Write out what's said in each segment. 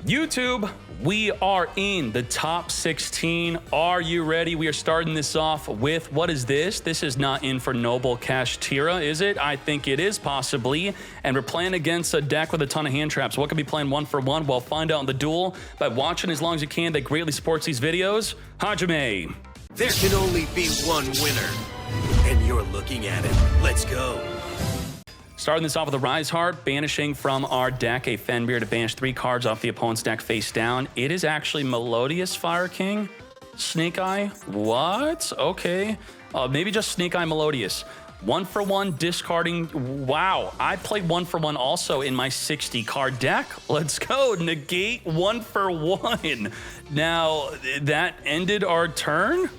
YouTube, we are in the top 16. Are you ready? We are starting this off with, what is this? This is not Infernoble Kash Tira, is it? I think it is, possibly. And we're playing against a deck with a ton of hand traps. What could be playing one for one? Well, find out in the duel by watching as long as you can. That greatly supports these videos. Hajime. There can only be one winner, and you're looking at it. Let's go. Starting this off with a Rise Heart, banishing from our deck a Fenrir to banish 3 cards off the opponent's deck face down. It is actually Melodious Fire King. Snake Eye? What? Okay. Maybe just Snake Eye Melodious. 1 for 1 discarding. Wow. I played 1 for 1 also in my 60 card deck. Let's go. Negate 1 for 1. Now, that ended our turn?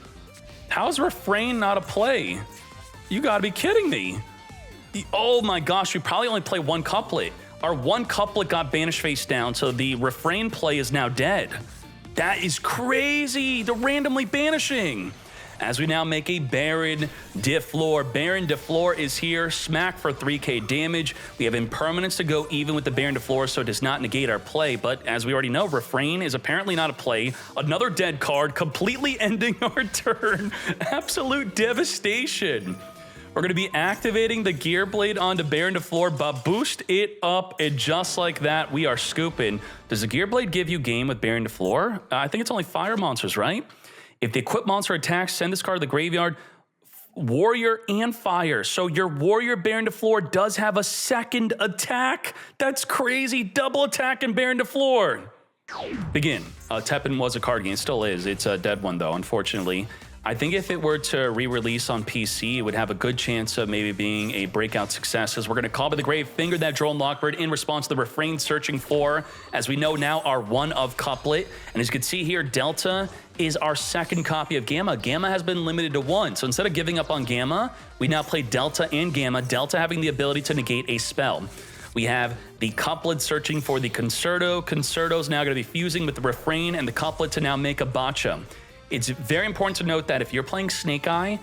How's Refrain not a play? You gotta be kidding me. Oh my gosh, we probably only play one couplet. Our one couplet got banished face down, so the Refrain play is now dead. That is crazy, the randomly banishing. As we now make a Baron de Fleur. Baron de Fleur is here, smack for 3k damage. We have impermanence to go even with the Baron de Fleur, so it does not negate our play. But as we already know, Refrain is apparently not a play. Another dead card, completely ending our turn. Absolute devastation. We're going to be activating the Gear Blade onto Baron de Fleur, but boost it up, and just like that, we are scooping. Does the Gear Blade give you game with Baron de Fleur? I think it's only fire monsters, right? If the equipped monster attacks, send this card to the graveyard, warrior and fire. So your warrior Baron de Fleur does have a second attack. That's crazy. Double attack in Baron de Fleur. Begin. Teppen was a card game. It still is. It's a dead one, though, unfortunately. I think if it were to re-release on PC, it would have a good chance of maybe being a breakout success, as we're going to call by the grave, finger that drone lockbird in response to the Refrain searching for, as we know now, our one of couplet. And as you can see here, Delta is our second copy of Gamma. Gamma has been limited to 1. So instead of giving up on Gamma, we now play Delta and Gamma, Delta having the ability to negate a spell. We have the couplet searching for the Concerto. Concerto is now going to be fusing with the Refrain and the couplet to now make a Botcha. It's very important to note that if you're playing Snake Eye,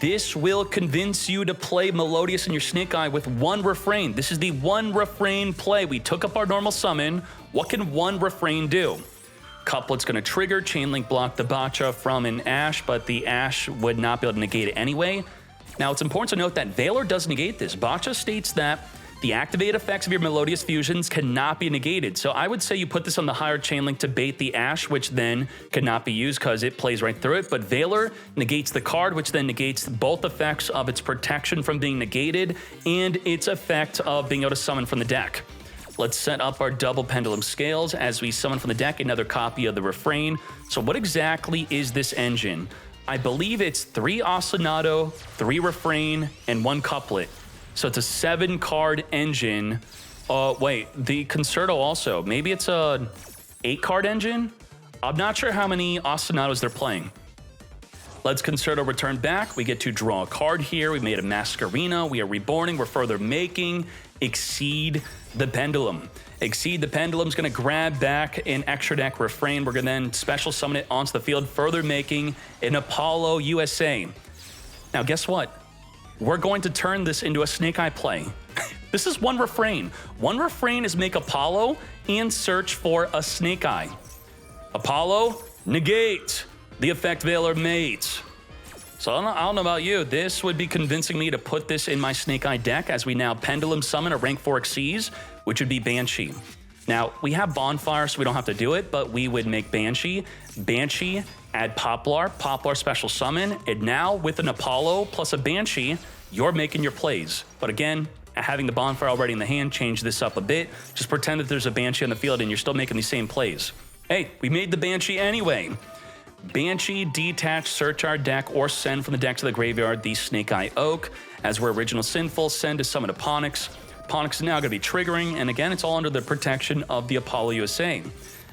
this will convince you to play Melodious in your Snake Eye with 1 Refrain. This is the 1 Refrain play. We took up our normal summon. What can 1 Refrain do? Couplet's going to trigger, Chain Link block the Botcha from an Ash, but the Ash would not be able to negate it anyway. Now, it's important to note that Valor does negate this. Botcha states that the activated effects of your Melodious fusions cannot be negated. So I would say you put this on the higher chain link to bait the Ash, which then cannot be used because it plays right through it. But Valor negates the card, which then negates both effects of its protection from being negated and its effect of being able to summon from the deck. Let's set up our double pendulum scales as we summon from the deck another copy of the Refrain. So what exactly is this engine? I believe it's 3 Ostinato, 3 Refrain, and 1 couplet. So it's a 7-card engine. Wait, the Concerto also. Maybe it's a 8-card engine? I'm not sure how many Ostinatos they're playing. Let's Concerto return back. We get to draw a card here. We made a Masquerina. We are reborning. We're further making Exceed the Pendulum. Exceed the Pendulum is going to grab back an extra deck Refrain. We're going to then special summon it onto the field, further making an Apollo USA. Now, guess what? We're going to turn this into a Snake Eye play. This is 1 Refrain. 1 Refrain is make Apollo and search for a Snake Eye. Apollo, negate the effect Valor mates. So I don't know about you. This would be convincing me to put this in my Snake Eye deck as we now Pendulum summon a rank 4 Xyz, which would be Banshee. Now, we have Bonfire, so we don't have to do it, but we would make Banshee. Banshee, add Poplar, Poplar special summon, and now with an Apollo plus a Banshee, you're making your plays. But again, having the Bonfire already in the hand, change this up a bit. Just pretend that there's a Banshee on the field and you're still making these same plays. Hey, we made the Banshee anyway. Banshee, detach, search our deck, or send from the deck to the graveyard the Snake Eye Oak. As we're original Sinful, send to summon a Ponix. Ponix is now going to be triggering, and again, it's all under the protection of the Apollo USA.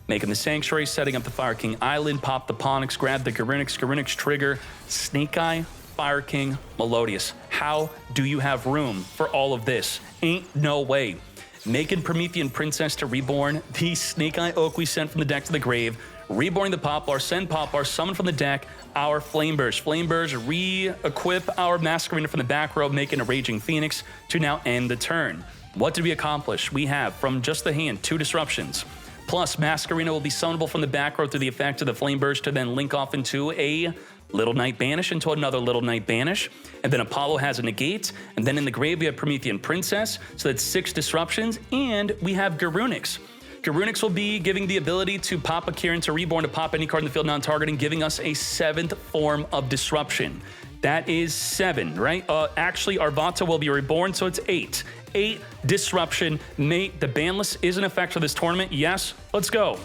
Making the Sanctuary, setting up the Fire King Island, pop the Ponix, grab the Garinix, Garinix trigger, Snake Eye, Fire King, Melodious. How do you have room for all of this? Ain't no way. Making Promethean Princess to reborn, the Snake Eye Oak we sent from the deck to the grave, reborning the Poplar, send Poplar, summon from the deck our Flameburst. Flameburst, re-equip our Masquerina from the back row, making a Raging Phoenix to now end the turn. What did we accomplish? We have, from just the hand, 2 disruptions. Plus, Masquerena will be summonable from the back row through the effect of the Flame Burst to then link off into a Little Knight Banish into another Little Knight Banish. And then Apollo has a negate. And then in the grave, we have Promethean Princess. So that's 6 disruptions. And we have Garunix. Garunix will be giving the ability to pop a Kieran to Reborn to pop any card in the field non-targeting, giving us a 7th form of disruption. That is 7, right? Actually, Arvata will be reborn, so it's 8. 8 disruption. Mate, the ban list is in effect for this tournament. Yes, let's go.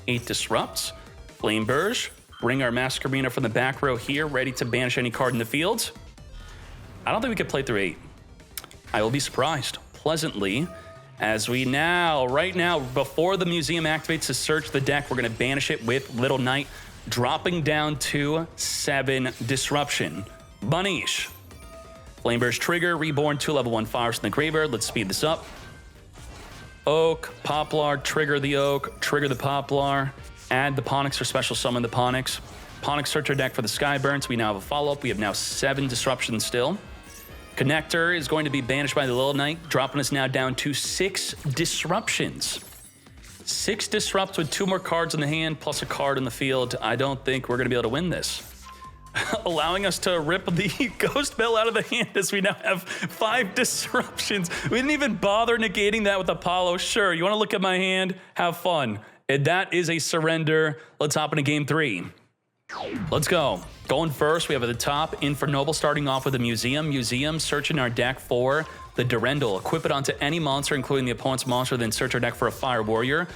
8 disrupts. Flame Burge. Bring our Masquerena from the back row here, ready to banish any card in the field. I don't think we can play through 8. I will be surprised pleasantly as we right now, before the museum activates to search the deck, we're going to banish it with Little Knight, dropping down to 7 disruption. Banish. Flame Burst trigger, reborn 2 level 1 fires in the graveyard. Let's speed this up. Oak, Poplar, trigger the Oak, trigger the Poplar, add the Ponix or special summon the Ponix. Ponix search our deck for the Skyburns. We now have a follow-up. We have now 7 disruptions still. Connector is going to be banished by the Little Knight, dropping us now down to 6 disruptions. 6 disrupts with 2 more cards in the hand plus a card in the field. I don't think we're going to be able to win this. Allowing us to rip the Ghost Bell out of the hand as we now have 5 disruptions. We didn't even bother negating that with Apollo. Sure, you want to look at my hand? Have fun. And that is a surrender. Let's hop into game 3. Let's go. Going first, we have at the top Infernoble starting off with a Museum. Museum, searching our deck for the Durendal. Equip it onto any monster, including the opponent's monster, then search our deck for a Fire Warrior.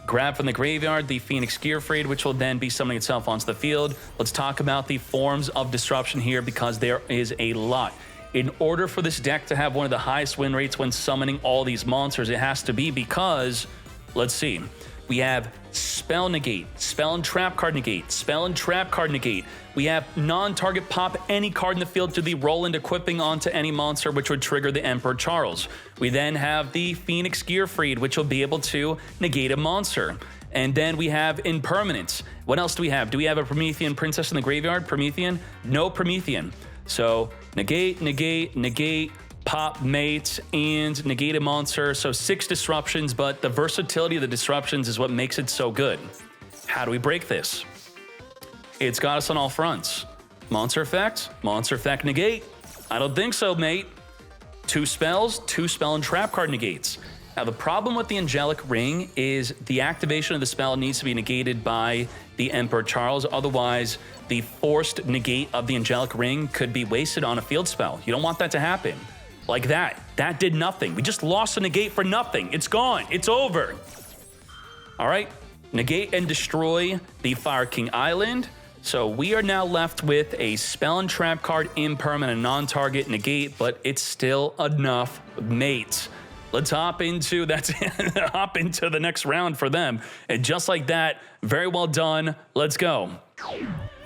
Grab from the graveyard the Phoenix Gearfried, which will then be summoning itself onto the field. Let's talk about the forms of disruption here because there is a lot. In order for this deck to have one of the highest win rates when summoning all these monsters, it has to be because, let's see, we have Spell Negate, Spell and Trap card negate, Spell and Trap card negate. We have non-target pop any card in the field to the Roland equipping onto any monster, which would trigger the Emperor Charles. We then have the Phoenix Gearfried, which will be able to negate a monster. And then we have Impermanence. What else do we have? Do we have a Promethean Princess in the graveyard? Promethean? No Promethean. So negate, negate, negate, pop mates, and negate a monster. So 6 disruptions, but the versatility of the disruptions is what makes it so good. How do we break this? It's got us on all fronts. Monster effect negate. I don't think so, mate. 2 spells, 2 spell and trap card negates. Now, the problem with the Angelic Ring is the activation of the spell needs to be negated by the Emperor Charles. Otherwise, the forced negate of the Angelic Ring could be wasted on a field spell. You don't want that to happen. Like that. That did nothing. We just lost a negate for nothing. It's gone. It's over. All right. Negate and destroy the Fire King Island. So we are now left with a spell and trap card, impermanent, non-target negate, but it's still enough, mate. Let's hop into hop into the next round for them. And just like that, very well done. Let's go.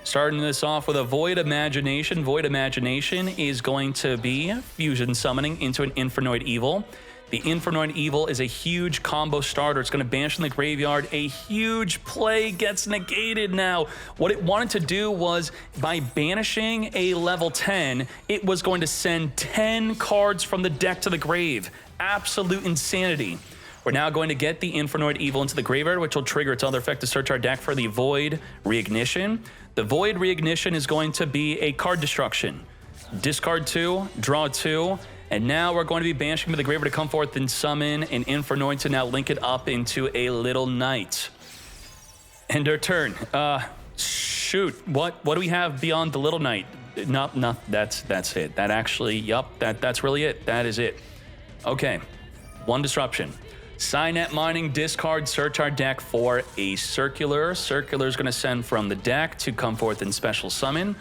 Starting this off with a Void Imagination. Void Imagination is going to be fusion summoning into an Infernoid Evil. The Infernoid Evil is a huge combo starter. It's going to banish in the graveyard. A huge play gets negated now. What it wanted to do was, by banishing a level 10, it was going to send 10 cards from the deck to the grave. Absolute insanity. We're now going to get the Infernoid Evil into the graveyard, which will trigger its other effect to search our deck for the Void Reignition. The Void Reignition is going to be a card destruction. Discard 2, draw 2, and now we're going to be banishing to the graveyard to come forth and summon an Infernoid to now link it up into a Little Knight. End our turn. Shoot, what do we have beyond the Little Knight? No, that's it. That actually, yup, that's really it. That is it. Okay, 1 disruption. Signet Mining, discard, search our deck for a Circular. Circular is going to send from the deck to come forth and special summon.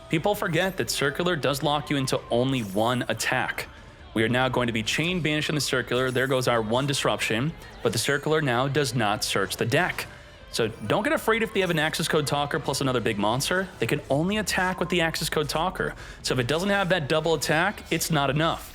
People forget that Circular does lock you into only 1 attack. We are now going to be chain banishing the Circular. There goes our 1 disruption, but the Circular now does not search the deck. So don't get afraid if they have an access code talker plus another big monster. They can only attack with the access code talker. So if it doesn't have that double attack, it's not enough.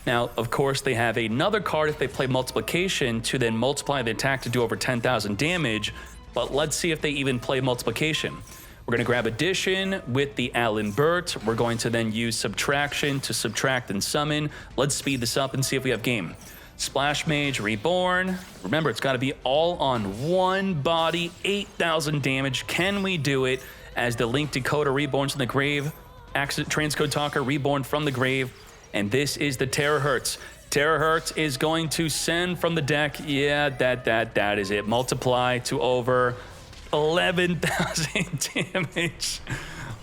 Now, of course, they have another card if they play multiplication to then multiply the attack to do over 10,000 damage, but let's see if they even play multiplication. We're going to grab addition with the Alan Burt. We're going to then use subtraction to subtract and summon. Let's speed this up and see if we have game. Splash Mage Reborn. Remember, it's got to be all on one body, 8,000 damage. Can we do it? As the Link Decoder Reborns in the grave, Transcode Talker Reborn from the grave, and this is the Terahertz. Terahertz is going to send from the deck. Yeah, that is it. Multiply to over 11,000 damage.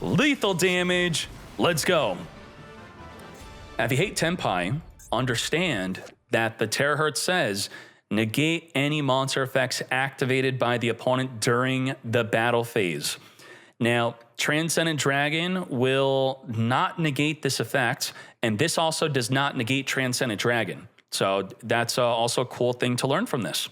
Lethal damage. Let's go. Now, if you hate Tenpai, understand that the Terahertz says negate any monster effects activated by the opponent during the battle phase. Now, Transcendent Dragon will not negate this effect, and this also does not negate Transcendent Dragon. So that's also a cool thing to learn from this.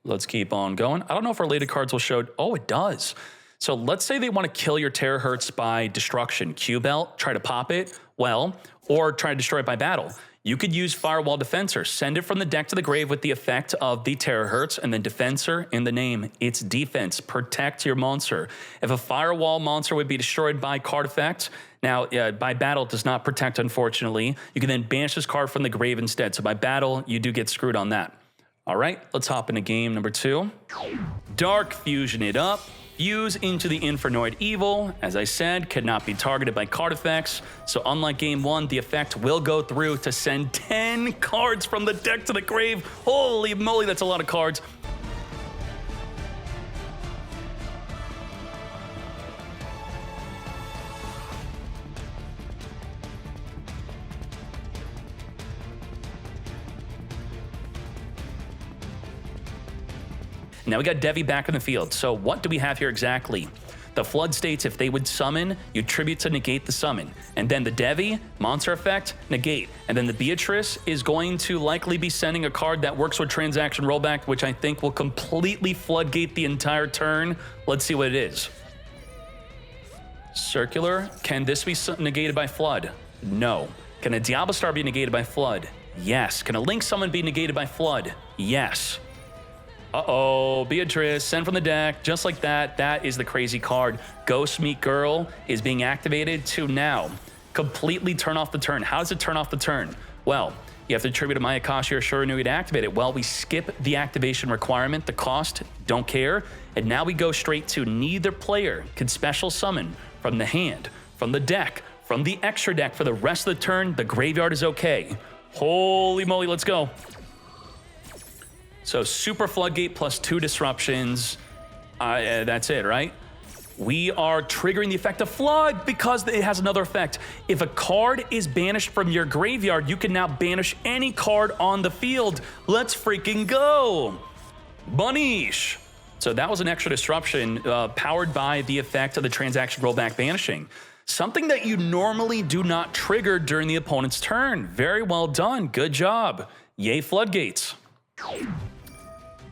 Let's keep on going. I don't know if our related cards will show. Oh, it does. So let's say they want to kill your Terahertz by destruction. Q-Belt, try to pop it, well, or try to destroy it by battle. You could use Firewall Defensor. Send it from the deck to the grave with the effect of the Terahertz, and then Defensor in the name. It's defense. Protect your monster. If a Firewall monster would be destroyed by card effect, now by battle it does not protect, unfortunately. You can then banish this card from the grave instead. So by battle, you do get screwed on that. All right, let's hop into game number 2. Dark Fusion it up. Fuse into the Infernoid Evil, as I said, cannot be targeted by card effects. So unlike game 1, the effect will go through to send 10 cards from the deck to the grave. Holy moly, that's a lot of cards. Now we got Devi back in the field. So what do we have here exactly? The Flood states if they would summon, you tribute to negate the summon. And then the Devi, monster effect, negate. And then the Beatrice is going to likely be sending a card that works with transaction rollback, which I think will completely floodgate the entire turn. Let's see what it is. Circular, can this be negated by Flood? No. Can a Diablo Star be negated by Flood? Yes. Can a Link Summon be negated by Flood? Yes. Uh-oh, Beatrice, send from the deck, just like that. That is the crazy card. Ghost Meet Girl is being activated to now completely turn off the turn. How does it turn off the turn? Well, you have to attribute a Mayakashi or Shiranui to activate it. Well, we skip the activation requirement, the cost, don't care. And now we go straight to neither player can special summon from the hand, from the deck, from the extra deck for the rest of the turn. The graveyard is okay. Holy moly, let's go. So Super Floodgate plus 2 disruptions. That's it, right? We are triggering the effect of Flood because it has another effect. If a card is banished from your graveyard, you can now banish any card on the field. Let's freaking go. Banish. So that was an extra disruption powered by the effect of the transaction rollback banishing. Something that you normally do not trigger during the opponent's turn. Very well done. Good job. Yay, Floodgates.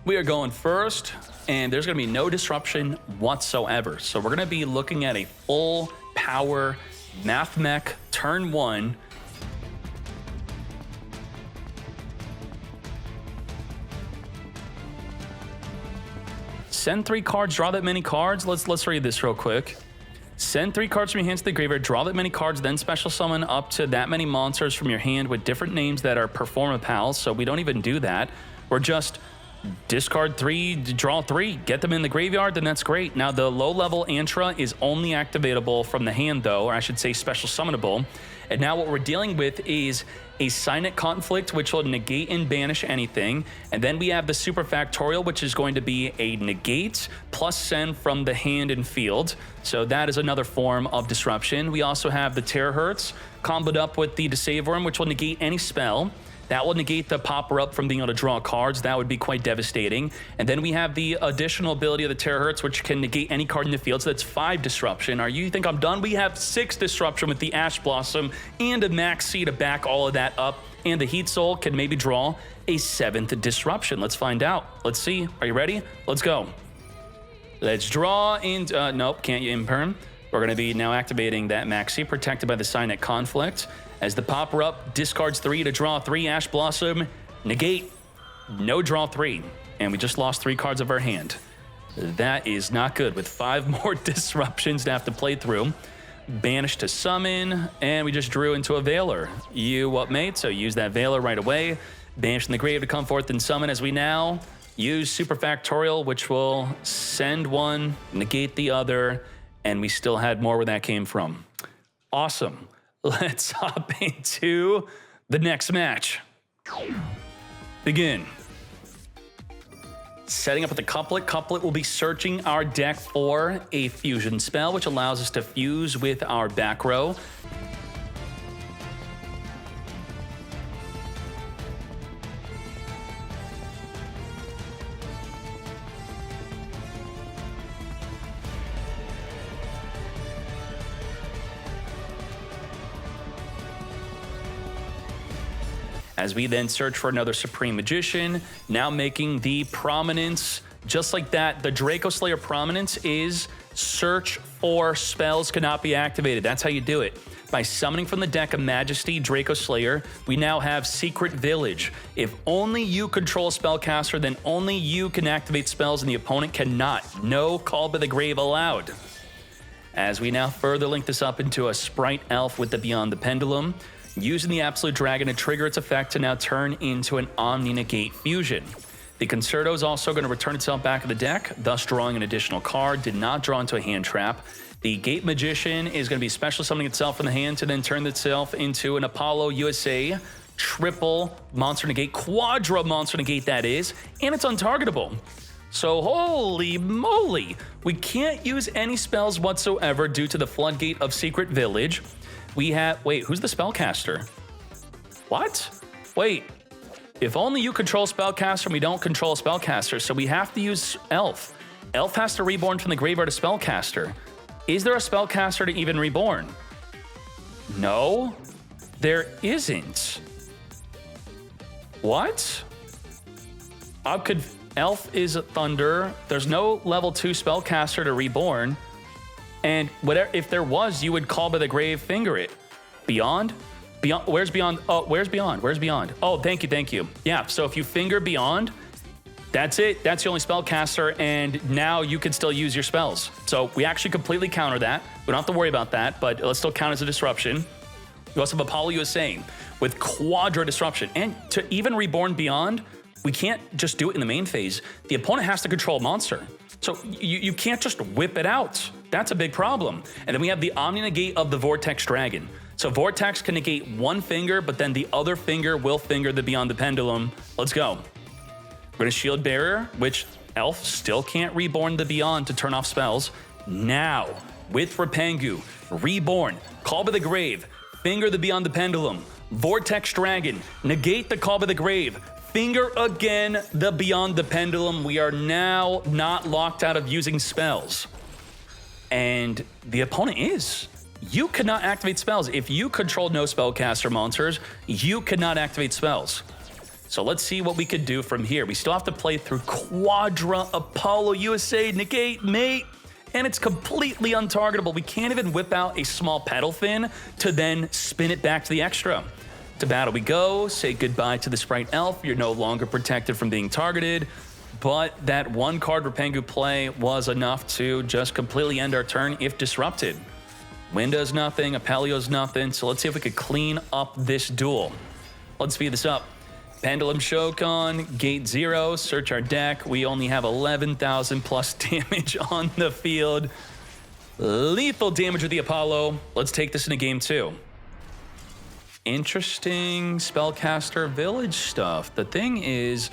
We are going first, and there's going to be no disruption whatsoever. So we're going to be looking at a full power Mathmech turn 1. Send 3 cards, draw that many cards. Let's read this real quick. Send 3 cards from your hands to the graveyard, draw that many cards, then special summon up to that many monsters from your hand with different names that are Performapals, so we don't even do that. We're just discard 3, draw 3, get them in the graveyard, then that's great. Now the low-level Antra is only activatable from the hand though, or I should say special summonable. And now what we're dealing with is a Signet Conflict, which will negate and banish anything. And then we have the Super Factorial, which is going to be a negate plus send from the hand and field. So that is another form of disruption. We also have the Terahertz comboed up with the Disavorum, which will negate any spell. That will negate the popper up from being able to draw cards. That would be quite devastating. And then we have the additional ability of the Terahertz, which can negate any card in the field. So that's 5 disruption. You think I'm done? We have 6 disruption with the Ash Blossom and a Max C to back all of that up. And the Heat Soul can maybe draw a 7th disruption. Let's find out. Let's see. Are you ready? Let's go. Let's draw into... nope, can't imperm. We're going to be now activating that Maxi, protected by the Signet Conflict. As the popper up, discards 3 to draw 3, Ash Blossom, negate, no draw 3. And we just lost 3 cards of our hand. That is not good, with 5 more disruptions to have to play through. Banish to summon, and we just drew into a Veiler. You what, mate? So use that Veiler right away. Banish in the grave to come forth and summon, as we now use Super Factorial, which will send one, negate the other, and we still had more where that came from. Awesome. Let's hop into the next match. Begin. Setting up with the Couplet. Couplet will be searching our deck for a fusion spell, which allows us to fuse with our back row. As we then search for another Supreme Magician, now making the Prominence, just like that, the Draco Slayer Prominence is search for spells cannot be activated. That's how you do it. By summoning from the deck a Majesty Draco Slayer, we now have Secret Village. If only you control a spellcaster, then only you can activate spells and the opponent cannot. No Call by the Grave allowed. As we now further link this up into a Sprite Elf with the Beyond the Pendulum, using the Absolute Dragon to trigger its effect to now turn into an Omni Negate Fusion. The Concerto is also going to return itself back to the deck, thus drawing an additional card, did not draw into a hand trap. The Gate Magician is going to be special summoning itself from the hand to then turn itself into an Apollo USA triple Monster Negate, Quadra Monster Negate that is, and it's untargetable. So holy moly, we can't use any spells whatsoever due to the Floodgate of Secret Village. We have, wait, who's the spellcaster? What? Wait, if only you control spellcaster and we don't control a spellcaster, so we have to use Elf. Elf has to reborn from the graveyard a spellcaster. Is there a spellcaster to even reborn? No, there isn't. What? Elf is a Thunder. There's no level 2 spellcaster to reborn. And whatever, if there was, you would Call by the Grave, finger it. Beyond? Beyond, where's Beyond? Oh, where's Beyond? Where's Beyond? Oh, thank you. Yeah, so if you finger Beyond, that's it. That's the only spellcaster, and now you can still use your spells. So we actually completely counter that. We don't have to worry about that, but let's still count as a disruption. You also have Apollo USA with Quadra Disruption. And to even reborn Beyond, we can't just do it in the main phase. The opponent has to control a monster. So you can't just whip it out. That's a big problem. And then we have the Omni Negate of the Vortex Dragon. So Vortex can negate one finger, but then the other finger will finger the Beyond the Pendulum. Let's go. We're gonna Shield Bearer, which Elf still can't reborn the Beyond to turn off spells. Now, with Rapangu, reborn, Call by the Grave, finger the Beyond the Pendulum, Vortex Dragon, negate the Call by the Grave, finger again the Beyond the Pendulum. We are now not locked out of using spells. And the opponent is. You cannot activate spells. If you control no spellcaster monsters, you cannot activate spells. So let's see what we could do from here. We still have to play through Quadra Apollo USA Negate, mate. And it's completely untargetable. We can't even whip out a small pedal fin to then spin it back to the extra. To battle we go, say goodbye to the Sprite Elf. You're no longer protected from being targeted, but that one card Rapangu play was enough to just completely end our turn if disrupted. Wind does nothing, Apelio's nothing, so let's see if we could clean up this duel. Let's speed this up. Pendulum Shokan, Gate 0, search our deck. We only have 11,000 plus damage on the field. Lethal damage with the Apollo. Let's take this into game 2. Interesting spellcaster village stuff. The thing is,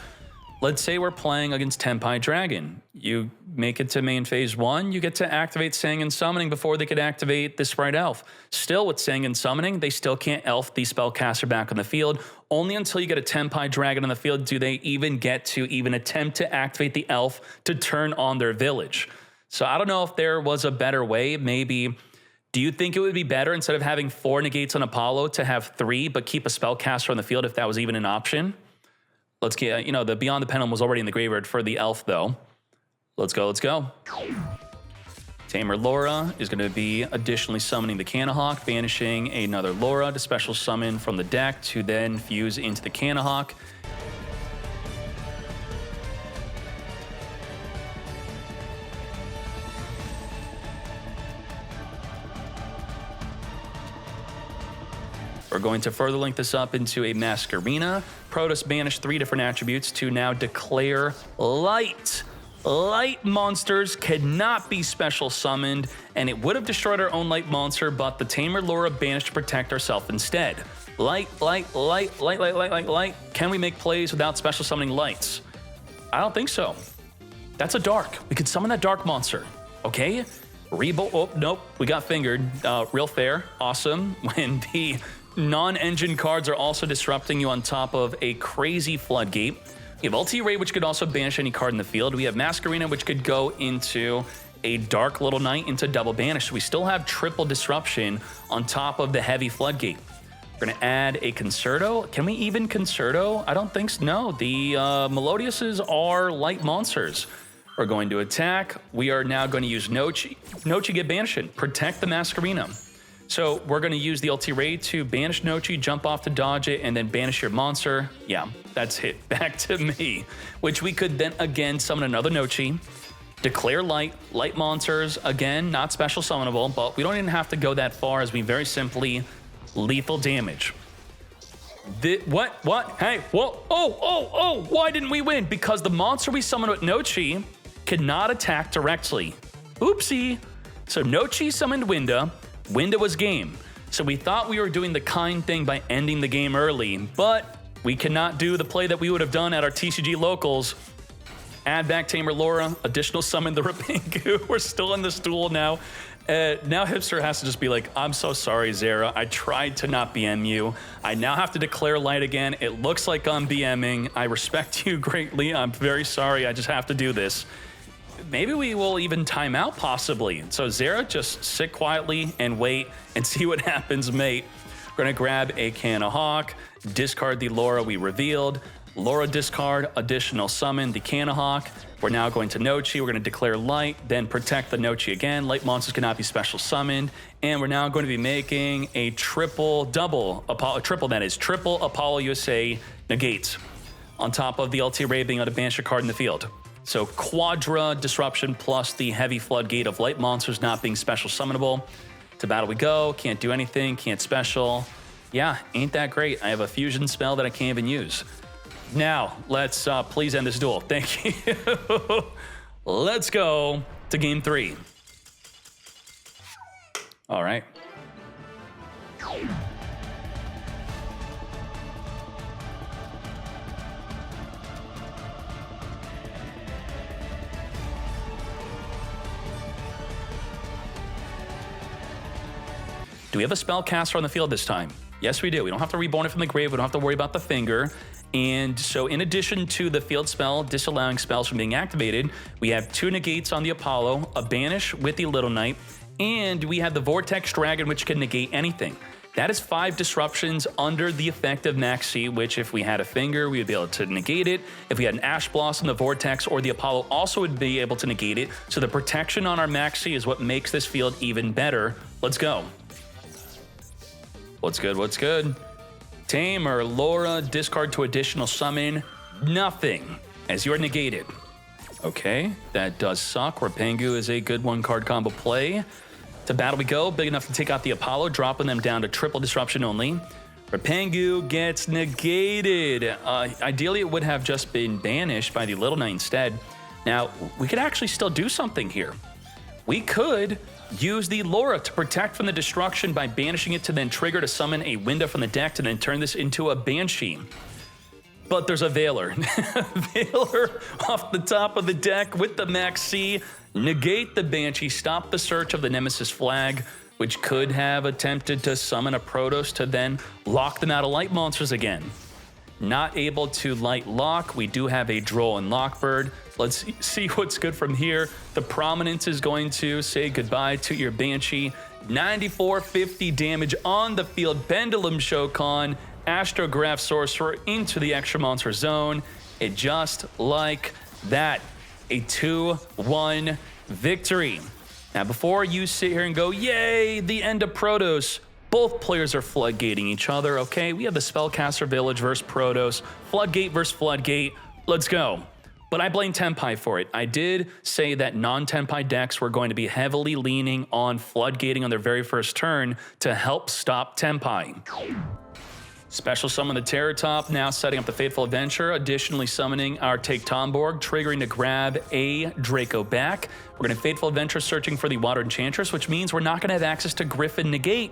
let's say we're playing against Tenpai Dragon. You make it to main phase 1, you get to activate Sang and Summoning before they could activate the Sprite Elf. Still with Sang and Summoning, they still can't elf the spellcaster back on the field. Only until you get a Tenpai Dragon on the field do they even get to even attempt to activate the elf to turn on their village. So I don't know if there was a better way, maybe. Do you think it would be better instead of having 4 negates on Apollo to have 3, but keep a spellcaster on the field if that was even an option? Let's get, the Beyond the Pendulum was already in the graveyard for the elf though. Let's go, let's go. Tamer Laura is going to be additionally summoning the Canahawk, banishing another Laura to special summon from the deck to then fuse into the Canahawk. We're going to further link this up into a Masquerena. Protoss banished 3 different attributes to now declare light. Light monsters cannot be special summoned, and it would have destroyed our own light monster, but the Tamer Laura banished to protect ourselves instead. Light. Can we make plays without special summoning lights? I don't think so. That's a dark. We could summon that dark monster, okay? Oh, nope, we got fingered. Real fair, awesome. When the non-engine cards are also disrupting you on top of a crazy floodgate. We have Ulti Ray, which could also banish any card in the field. We have Masquerena, which could go into a Dark Little Knight into double banish. So we still have triple disruption on top of the heavy floodgate. We're going to add a Concerto. Can we even Concerto? I don't think so. No, the Melodiouses are light monsters. We're going to attack. We are now going to use Nochi. Nochi get banished. Protect the Masquerena. So we're going to use the Ulti Ray to banish Nochi, jump off to dodge it, and then banish your monster. Yeah, that's hit back to me, which we could then again summon another Nochi, declare light monsters, again, not special summonable, but we don't even have to go that far as we very simply lethal damage. What? Hey, whoa, oh, why didn't we win? Because the monster we summoned with Nochi cannot attack directly. Oopsie. So Nochi summoned Winda. Winda was game. So we thought we were doing the kind thing by ending the game early, but we cannot do the play that we would have done at our TCG locals. Add back Tamer Laura, additional summon the Rapingu. We're still in this duel now. Now Hipster has to just be like, I'm so sorry, Zera. I tried to not BM you. I now have to declare light again. It looks like I'm BMing. I respect you greatly. I'm very sorry. I just have to do this. Maybe we will even time out, possibly. So Zera, just sit quietly and wait and see what happens, mate. We're gonna grab a Canahawk, discard the Laura we revealed. Laura discard, additional summon the Canahawk. We're now going to Nochi. We're gonna declare light, then protect the Nochi again. Light monsters cannot be special summoned. And we're now going to be making a triple Apollo USA negates on top of the Ulti Ray being able to banish a card in the field. So Quadra disruption plus the heavy floodgate of light monsters not being special summonable. To battle we go, can't do anything, can't special. Yeah, ain't that great. I have a fusion spell that I can't even use. Now, let's please end this duel. Thank you. Let's go to game 3. All right. Do we have a spellcaster on the field this time? Yes, we do. We don't have to reborn it from the grave. We don't have to worry about the finger. And so in addition to the field spell disallowing spells from being activated, we have 2 negates on the Apollo, a banish with the Little Knight, and we have the Vortex Dragon, which can negate anything. That is 5 disruptions under the effect of Maxi, which if we had a finger, we would be able to negate it. If we had an Ash Blossom, the Vortex, or the Apollo also would be able to negate it. So the protection on our Maxi is what makes this field even better. Let's go. What's good? What's good? Tamer Laura, discard to additional summon. Nothing, as you're negated. Okay, that does suck. Rapengu is a good 1-card combo play. To battle we go, big enough to take out the Apollo, dropping them down to triple disruption only. Rapengu gets negated. Ideally, it would have just been banished by the Little Knight instead. Now, we could actually still do something here. We could use the Laura to protect from the destruction by banishing it to then trigger to summon a Winda from the deck to then turn this into a Banshee. But there's a Veiler. Veiler off the top of the deck with the Maxi. Negate the Banshee, stop the search of the Nemesis flag, which could have attempted to summon a Protoss to then lock them out of light monsters again. Not able to light lock. We do have a Droll and Lockbird. Let's see what's good from here. The Prominence is going to say goodbye to your Banshee. 9450 damage on the field. Pendulum Shokan, Astrograph Sorcerer into the extra monster zone. It just like that. a 2-1 victory. Now, before you sit here and go, yay, the end of Protoss, both players are floodgating each other, okay? We have the Spellcaster Village versus Protoss, Floodgate versus Floodgate. Let's go. But I blame Tenpai for it. I did say that non-Tenpai decks were going to be heavily leaning on floodgating on their very first turn to help stop Tenpai. Special summon the Terror Top, now setting up the Fateful Adventure, additionally summoning our Take Tomborg, triggering to grab a Draco back. We're going to Fateful Adventure searching for the Water Enchantress, which means we're not going to have access to Griffin Negate.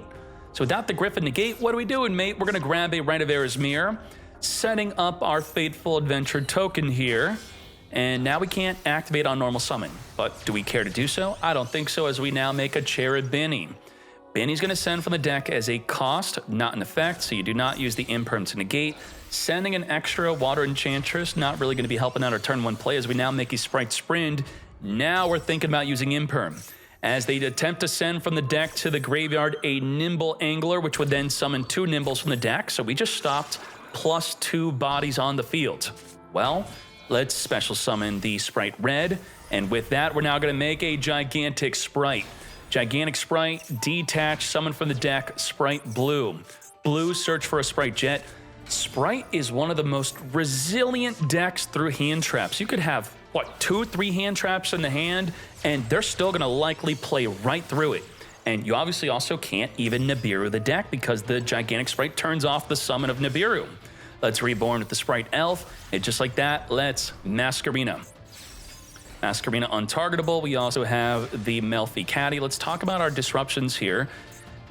So without the Griffin Negate, what are we doing, mate? We're going to grab a Rite of Erismere, setting up our Fateful Adventure token here. And now we can't activate on normal summon. But do we care to do so? I don't think so, as we now make a Cherub Benny. Benny's going to send from the deck as a cost, not an effect, so you do not use the Imperm to negate. Sending an extra Water Enchantress, not really going to be helping out our turn 1 play as we now make a Sprite Sprint. Now we're thinking about using Imperm. As they attempt to send from the deck to the graveyard a Nimble Angler, which would then summon 2 Nimbles from the deck, so we just stopped +2 bodies on the field. Well, let's special summon the Sprite Red, and with that, we're now going to make a Gigantic Sprite. Gigantic Sprite, detach, summon from the deck, Sprite Blue. Blue, search for a Sprite Jet. Sprite is one of the most resilient decks through hand traps. You could have, what, 2-3 hand traps in the hand, and they're still going to likely play right through it. And you obviously also can't even Nibiru the deck because the Gigantic Sprite turns off the summon of Nibiru. Let's Reborn with the Sprite Elf, and just like that, let's Masquerena. Masquerena untargetable. We also have the Melfi Caddy. Let's talk about our disruptions here.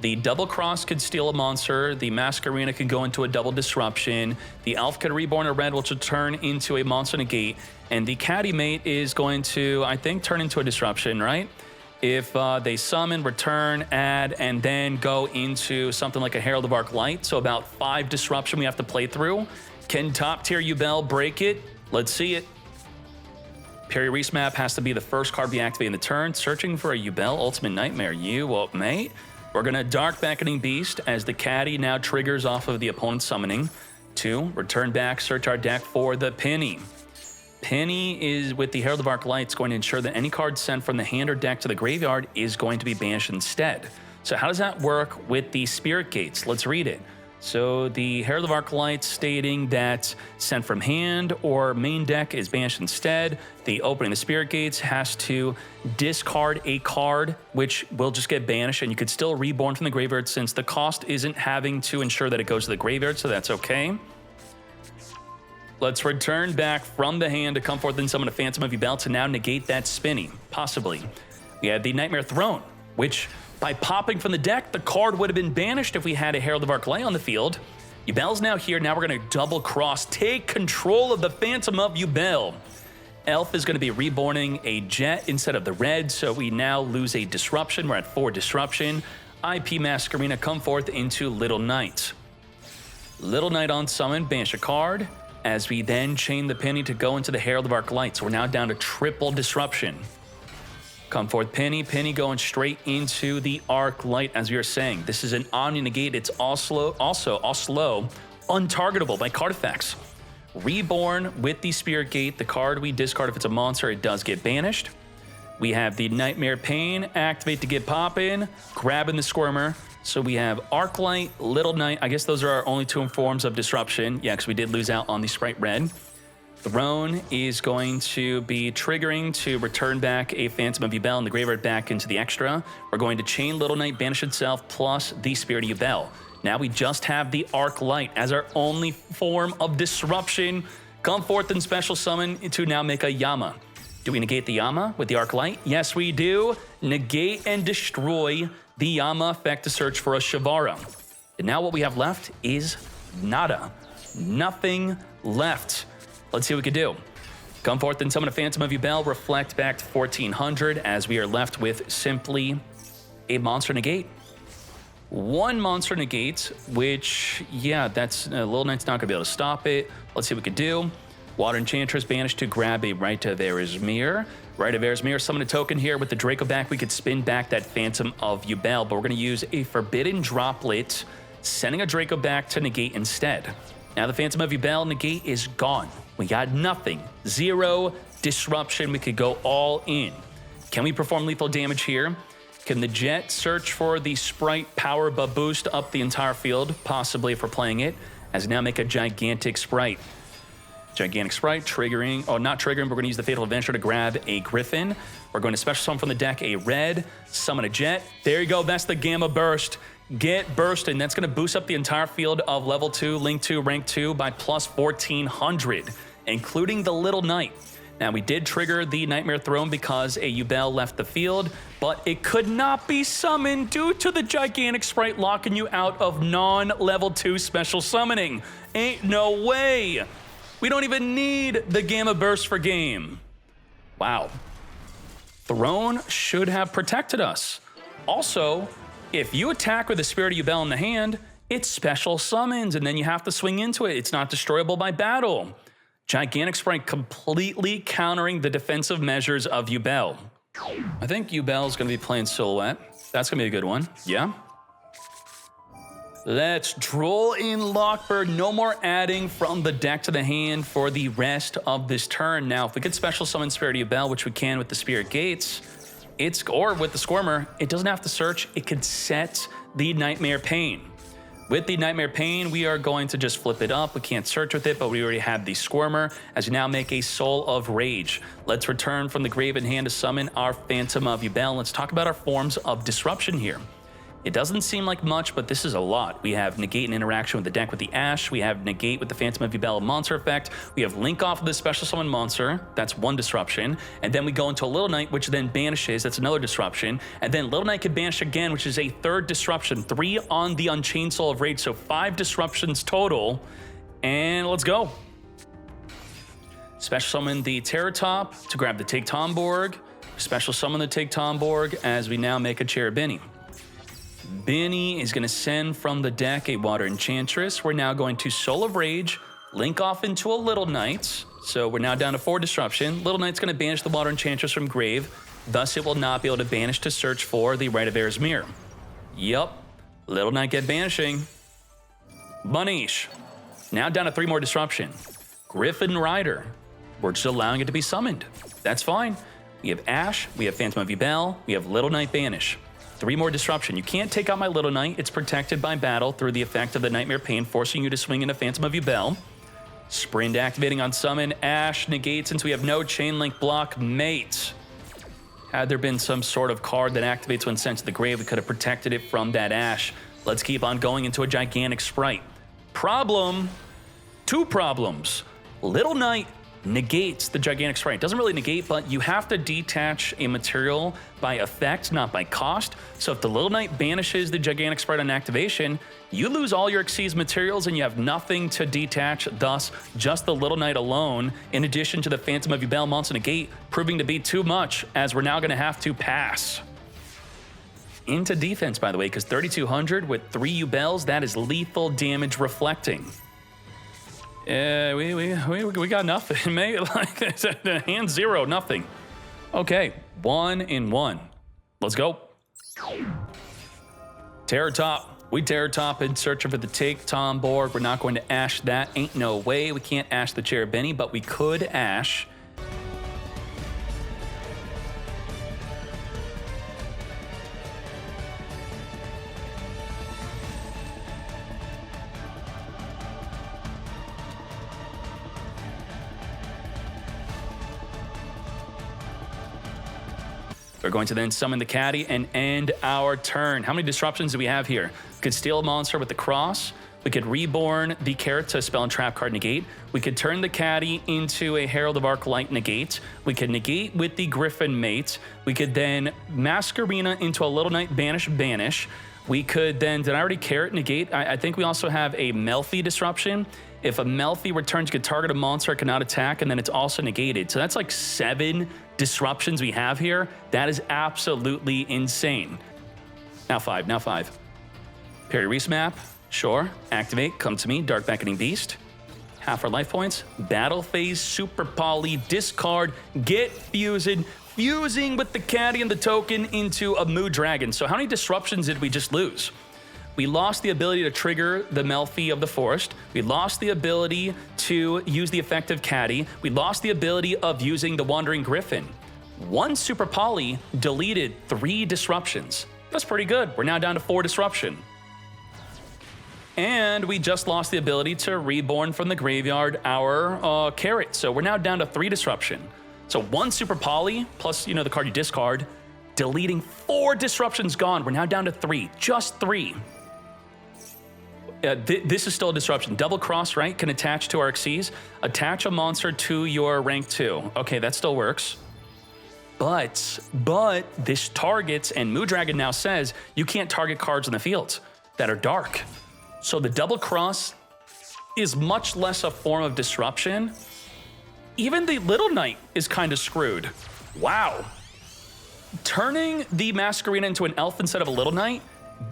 The Double Cross could steal a monster. The Masquerena could go into a double disruption. The Elf could Reborn a red, which will turn into a monster negate. And the Caddy Mate is going to, I think, turn into a disruption, right? If they summon, return, add, and then go into something like a Herald of Arc Light. So about 5 disruption we have to play through. Can top tier Yubel break it? Let's see it. Perry Reese map has to be the first card we activate in the turn. Searching for a Yubel Ultimate Nightmare. You what, mate? We're going to Dark Beckoning Beast as the Caddy now triggers off of the opponent's summoning. 2, return back, search our deck for the Penny. Penny is, with the Herald of Arc Lights, going to ensure that any card sent from the hand or deck to the graveyard is going to be banished instead. So how does that work with the Spirit Gates? Let's read it. So the Herald of Arc Lights stating that sent from hand or main deck is banished instead. The opening the Spirit Gates has to discard a card, which will just get banished, and you could still Reborn from the graveyard since the cost isn't having to ensure that it goes to the graveyard, so that's okay. Let's return back from the hand to come forth and summon a Phantom of Yubel to now negate that spinning, possibly. We have the Nightmare Throne, which by popping from the deck, the card would have been banished if we had a Herald of Arc Light on the field. Yubel's now here. Now we're going to double cross, take control of the Phantom of Yubel. Elf is going to be reborning a Jet instead of the red, so we now lose a disruption. We're at 4 disruption. IP Masquerena come forth into Little Knight. Little Knight on summon, banish a card, as we then chain the Penny to go into the Herald of Arc Light. So we're now down to triple disruption. Come forth Penny, Penny going straight into the Arc Light, as we were saying. This is an Omni Negate. It's also untargetable by card effects. Reborn with the Spirit Gate. The card we discard if it's a monster, it does get banished. We have the Nightmare Pain, activate to get poppin', grabbing the Squirmer. So we have Arc Light, Little Knight. I guess those are our only 2 forms of disruption. Yeah, because we did lose out on the Sprite Red. Throne is going to be triggering to return back a Phantom of Yubel and the graveyard back into the extra. We're going to chain Little Knight, banish itself, plus the Spirit of Yubel. Now we just have the Arc Light as our only form of disruption. Come forth and special summon to now make a Yama. Do we negate the Yama with the Arc Light? Yes, we do. Negate and destroy the Yama effect to search for a Shavara. And now what we have left is nada. Nothing left. Let's see what we can do. Come forth and summon a Phantom of Yubel, reflect back to 1400 as we are left with simply a Monster Negate. 1 Monster Negate, which, yeah, that's Little Knight's not going to be able to stop it. Let's see what we can do. Water Enchantress banished to grab a Rite of Erismere. Rite of Erismere, summon a token here. With the Draco back, we could spin back that Phantom of Yubel, but we're going to use a Forbidden Droplet, sending a Draco back to negate instead. Now the Phantom of Yubel negate is gone. We got nothing. 0 disruption. We could go all in. Can we perform lethal damage here? Can the Jet search for the Sprite power boost up the entire field? Possibly if we're playing it. As now make a Gigantic Sprite. Gigantic Sprite triggering, oh, not triggering, we're going to use the Fatal Adventure to grab a Griffin. We're going to special summon from the deck a red, summon a Jet. There you go, that's the Gamma Burst. Get bursting. That's going to boost up the entire field of level 2, Link 2, Rank 2 by plus 1,400, including the Little Knight. Now, we did trigger the Nightmare Throne because a Yubel left the field, but it could not be summoned due to the Gigantic Sprite locking you out of non-level 2 special summoning. Ain't no way. We don't even need the Gamma Burst for game. Wow. Throne should have protected us. Also, if you attack with a Spirit of Yubel in the hand, it's special summons, and then you have to swing into it. It's not destroyable by battle. Gigantic Sprite completely countering the defensive measures of Yubel. I think Yubel's going to be playing Silhouette. That's going to be a good one. Yeah. Let's droll in Lockbird. No more adding from the deck to the hand for the rest of this turn. Now, if we could special summon Spirit of Yubel, which we can with the Spirit Gates, or with the Squirmer, it doesn't have to search. It could set the Nightmare Pain. With the Nightmare Pain, we are going to just flip it up. We can't search with it, but we already have the Squirmer, as we now make a Soul of Rage. Let's return from the grave in hand to summon our Phantom of Yubel. Let's talk about our forms of disruption here. It doesn't seem like much, but this is a lot. We have negate and interaction with the deck with the Ash. We have negate with the Phantom of Yubel monster effect. We have link off of the special summon monster. That's one disruption. And then we go into a Little Knight, which then banishes. That's another disruption. And then Little Knight can banish again, which is a third disruption. 3 on the Unchained Soul of Rage, so 5 disruptions total. And let's go. Special summon the Terror Top to grab the Take Tomborg. Special summon the Take Tomborg as we now make a Cherubini. Benny is going to send from the deck a Water Enchantress. We're now going to Soul of Rage, link off into a Little Knight. So we're now down to 4 disruption. Little Knight's going to banish the Water Enchantress from grave. Thus, it will not be able to banish to search for the Rite of Air's Mirror. Yup. Little Knight get banishing. Bunish. Now down to 3 more disruption. Griffin Rider. We're just allowing it to be summoned. That's fine. We have Ash, we have Phantom of Yubel, we have Little Knight banish. 3 more disruption. You can't take out my Little Knight. It's protected by battle through the effect of the Nightmare Pain, forcing you to swing into Phantom of Yubel. Sprint activating on summon. Ash negates since we have no chain link block. Mate. Had there been some sort of card that activates when sent to the grave, we could have protected it from that Ash. Let's keep on going into a Gigantic Sprite. Problem. 2 problems. Little Knight negates the Gigantic Sprite. It doesn't really negate, but you have to detach a material by effect, not by cost. So if the Little Knight banishes the Gigantic Sprite on activation, you lose all your Xyz materials and you have nothing to detach, thus just the Little Knight alone, in addition to the Phantom of Yubel monster negate, proving to be too much, as we're now going to have to pass. Into defense, by the way, because 3,200 with 3 Yubels, that is lethal damage reflecting. We got nothing, mate. Like, hand 0, nothing. Okay, 1 in 1. Let's go. Terror Top. We Terror Top in searching for the Take Tomborg. We're not going to Ash that. Ain't no way. We can't Ash the Cherubini, but we could Ash. We're going to then summon the Caddy and end our turn. How many disruptions do we have here? We could steal a monster with the Cross. We could reborn the Carrot to spell and trap card negate. We could turn the Caddy into a Herald of Arc Light negate. We could negate with the Griffin Mate. We could then Masquerena into a Little Knight banish. We could then, did I already Carrot negate? I think we also have a Melfi disruption. If a Melfi returns, you can target a monster, it cannot attack, and then it's also negated. So that's like 7 disruptions we have here. That is absolutely insane. Now 5. Parry Reese map, sure. Activate, come to me, Dark Beckoning Beast. Half our life points. Battle phase, Super Poly, discard, get fusing with the Caddy and the token into a Moo Dragon. So how many disruptions did we just lose? We lost the ability to trigger the Melfi of the Forest. We lost the ability to use the effective Caddy. We lost the ability of using the Wandering Griffin. One Super Poly deleted 3 disruptions. That's pretty good. We're now down to 4 disruption. And we just lost the ability to reborn from the graveyard our Carrot. So we're now down to 3 disruption. So 1 Super Poly plus, the card you discard, deleting 4 disruptions gone. We're now down to 3, just 3. This is still a disruption. Double cross, right? Can attach to our Xyz. Attach a monster to your rank 2. Okay, that still works. But this targets, and Moon Dragon now says, you can't target cards in the field that are dark. So the double cross is much less a form of disruption. Even the Little Knight is kind of screwed. Wow. Turning the Masquerade into an elf instead of a Little Knight,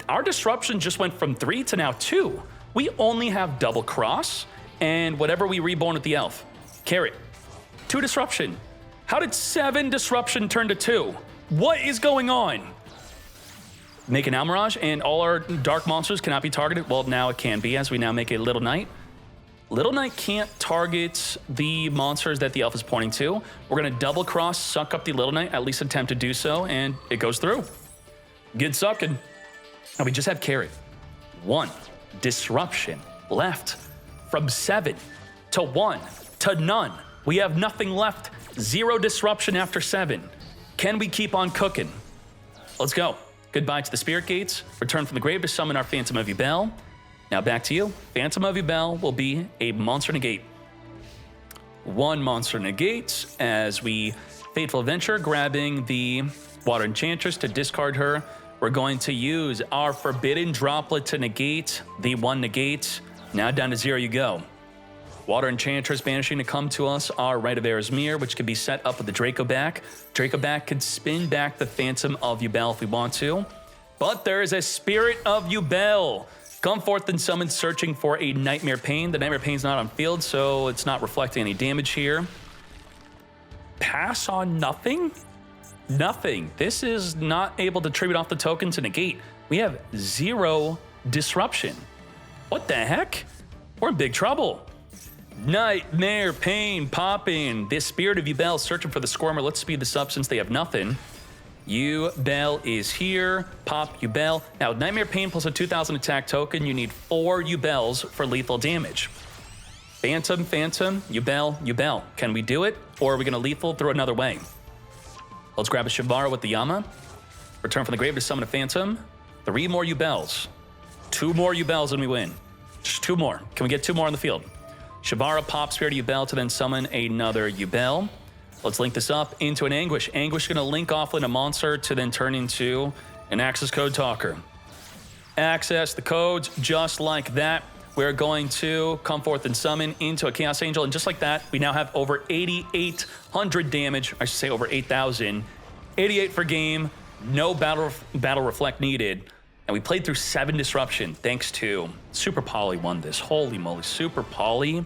our disruption just went from 3 to now 2. We only have double cross and whatever we reborn with the elf. Carrot, 2 disruption. How did 7 disruption turn to 2? What is going on? Make an Almirage and all our dark monsters cannot be targeted. Well, now it can be as we now make a Little Knight. Little Knight can't target the monsters that the elf is pointing to. We're gonna double cross, suck up the Little Knight, at least attempt to do so, and it goes through. Good sucking. And we just have Carrot. 1 disruption left from 7 to 1 to none. We have nothing left. 0 disruption after 7. Can we keep on cooking? Let's go. Goodbye to the Spirit Gates. Return from the grave to summon our Phantom of Yubel. Now back to you. Phantom of Yubel will be a monster negate. 1 monster negate as we Fateful Adventure, grabbing the Water Enchantress to discard her. We're going to use our Forbidden Droplet to negate the 1 negate. Now down to 0 you go. Water Enchantress banishing to come to us our Rite of Erismere, which could be set up with the Draco back. Draco back could spin back the Phantom of Yubel if we want to. But there is a Spirit of Yubel. Come forth and summon, searching for a Nightmare Pain. The Nightmare Pain's not on field, so it's not reflecting any damage here. Pass on nothing? Nothing. This is not able to tribute off the token to negate. We have 0 disruption. What the heck? We're in big trouble. Nightmare Pain popping. This Spirit of Yubel searching for the Squirmer. Let's speed this up since they have nothing. Yubel is here. Pop Yubel. Now, Nightmare Pain plus a 2,000 attack token. You need 4 Yubels for lethal damage. Phantom, Yubel, Yubel. Can we do it? Or are we going to lethal through another way? Let's grab a Shivara with the Yama. Return from the grave to summon a Phantom. 3 more Yubels. 2 more Yubels and we win. Just 2 more. Can we get 2 more on the field? Shivara, pop Spirit of Yubel to then summon another Yubel. Let's link this up into an Anguish. Anguish is going to link offline a monster to then turn into an Access Code Talker. Access the codes just like that. We're going to come forth and summon into a Chaos Angel. And just like that, we now have over 8,800 damage. I should say over 8,000. 88 for game. No battle reflect needed. And we played through 7 disruption thanks to Super Poly won this. Holy moly, Super Poly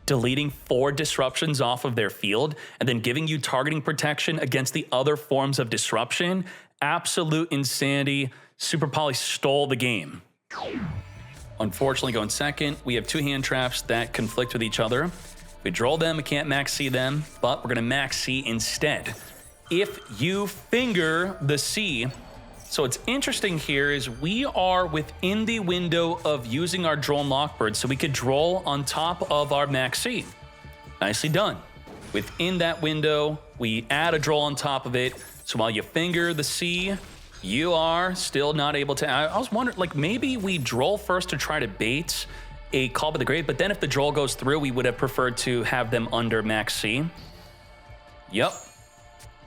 deleting 4 disruptions off of their field and then giving you targeting protection against the other forms of disruption. Absolute insanity. Super Poly stole the game. Unfortunately, going second, we have 2 hand traps that conflict with each other. If we draw them, we can't max C them, but we're gonna max C instead. If you finger the C, so what's interesting here is we are within the window of using our Droll and Lockbird, so we could Droll on top of our max C. Nicely done. Within that window, we add a Droll on top of it, so while you finger the C, you are still not able to. I was wondering, like, maybe we Droll first to try to bait a Call by the Grave, but then if the Droll goes through, we would have preferred to have them under max C. Yep.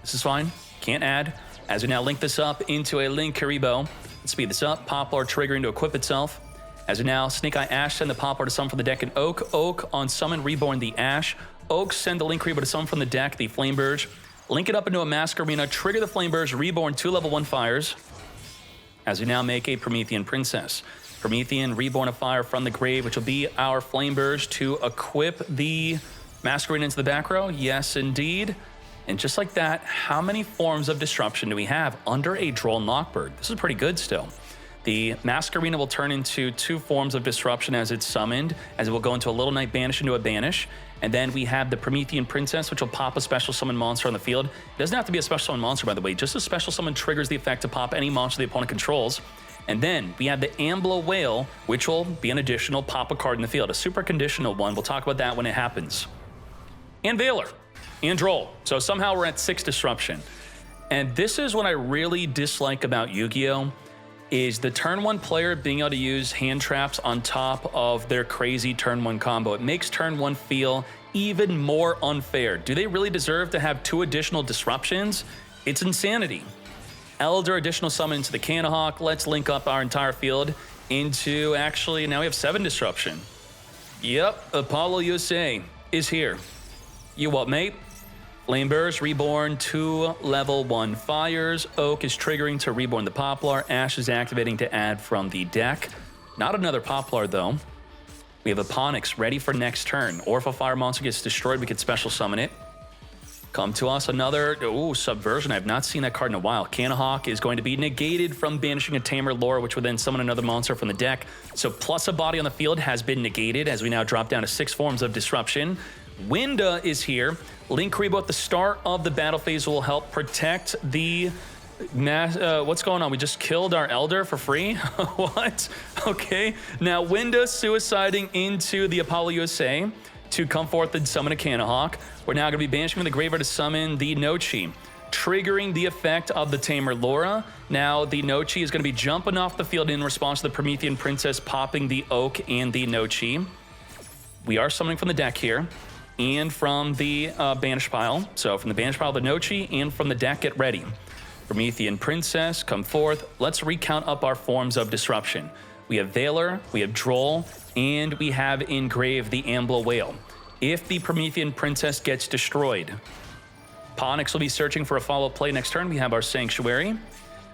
This is fine. Can't add. As we now link this up into a Link Karibo. Let's speed this up. Poplar triggering to equip itself. As we now Snake Eye Ash send the Poplar to summon from the deck, and Oak. Oak on summon reborn the Ash. Oak send the Link Karibo to summon from the deck, the Flameburge. Link it up into a Mask Arena, trigger the Flameburge, reborn 2 level 1 fires. As we now make a Promethean Princess. Promethean, reborn a fire from the grave, which will be our Flameburge to equip the Mask Arena into the back row. Yes, indeed. And just like that, how many forms of disruption do we have under a Droll and Lockbird? This is pretty good still. The Masquerena will turn into 2 forms of disruption as it's summoned, as it will go into a Little Knight Banish into a Banish. And then we have the Promethean Princess, which will pop a special summon monster on the field. It doesn't have to be a special summon monster, by the way. Just a special summon triggers the effect to pop any monster the opponent controls. And then we have the Ambler Whale, which will be an additional pop a card in the field, a super conditional one. We'll talk about that when it happens. And Valor, and Droll. So somehow we're at 6 disruption. And this is what I really dislike about Yu-Gi-Oh! Is the turn 1 player being able to use hand traps on top of their crazy turn 1 combo. It makes turn 1 feel even more unfair. Do they really deserve to have 2 additional disruptions? It's insanity. Elder additional summon into the Canahawk. Let's link up our entire field into, actually, now we have 7 disruption. Yep, Apollo USA is here. You what, mate? Flame Burst, Reborn, 2 level 1 fires. Oak is triggering to reborn the Poplar. Ash is activating to add from the deck. Not another Poplar, though. We have Eponyx ready for next turn. Or if a fire monster gets destroyed, we could special summon it. Come to us another, Subversion. I have not seen that card in a while. Canahawk is going to be negated from banishing a Tamer Lore, which would then summon another monster from the deck. So plus a body on the field has been negated as we now drop down to 6 forms of disruption. Winda is here. Link Rebo at the start of the battle phase will help protect the what's going on? We just killed our Elder for free? What? Okay. Now Winda suiciding into the Apollo USA to come forth and summon a Canahawk. We're now going to be banishing from the graveyard to summon the Nochi, triggering the effect of the Tamer Laura. Now the Nochi is going to be jumping off the field in response to the Promethean Princess popping the Oak and the Nochi. We are summoning from the deck here. And from the banish pile. So from the banish pile, the Nochi, and from the deck, get ready. Promethean Princess, come forth. Let's recount up our forms of disruption. We have Valor, we have Droll, and we have Engrave the Ambler Whale. If the Promethean Princess gets destroyed, Ponix will be searching for a follow-up play next turn. We have our Sanctuary.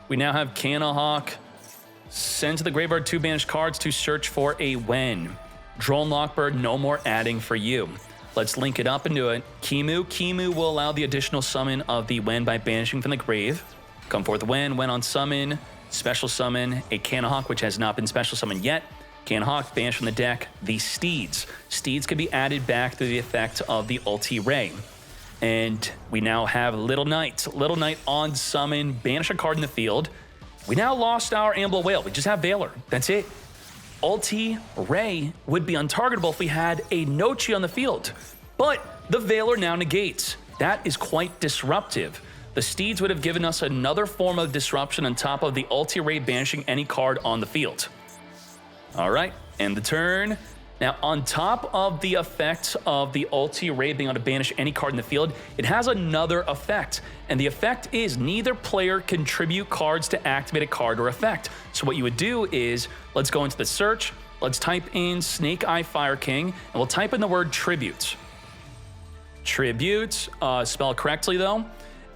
We now have Canahawk. Send to the graveyard 2 banished cards to search for a Wen. Droll and Lockbird, no more adding for you. Let's link it up into it. Kimu. Kimu will allow the additional summon of the Wen by banishing from the grave. Come forth Wen on summon. Special summon a Canahawk, which has not been special summoned yet. Canahawk, banish from the deck. The Steeds. Steeds can be added back through the effect of the Ulti Ray. And we now have Little Knight. Little Knight on summon, banish a card in the field. We now lost our Ambler Whale. We just have Valor. That's it. Ulti Ray would be untargetable if we had a Nochi on the field, but the Valor now negates. That is quite disruptive. The Steeds would have given us another form of disruption on top of the Ulti Ray banishing any card on the field. All right, end the turn. Now, on top of the effect of the Ulti Ray being able to banish any card in the field, it has another effect. And the effect is neither player contribute cards to activate a card or effect. So what you would do is, let's go into the search, let's type in Snake Eye Fire King, and we'll type in the word Tribute. Tribute, spell correctly though.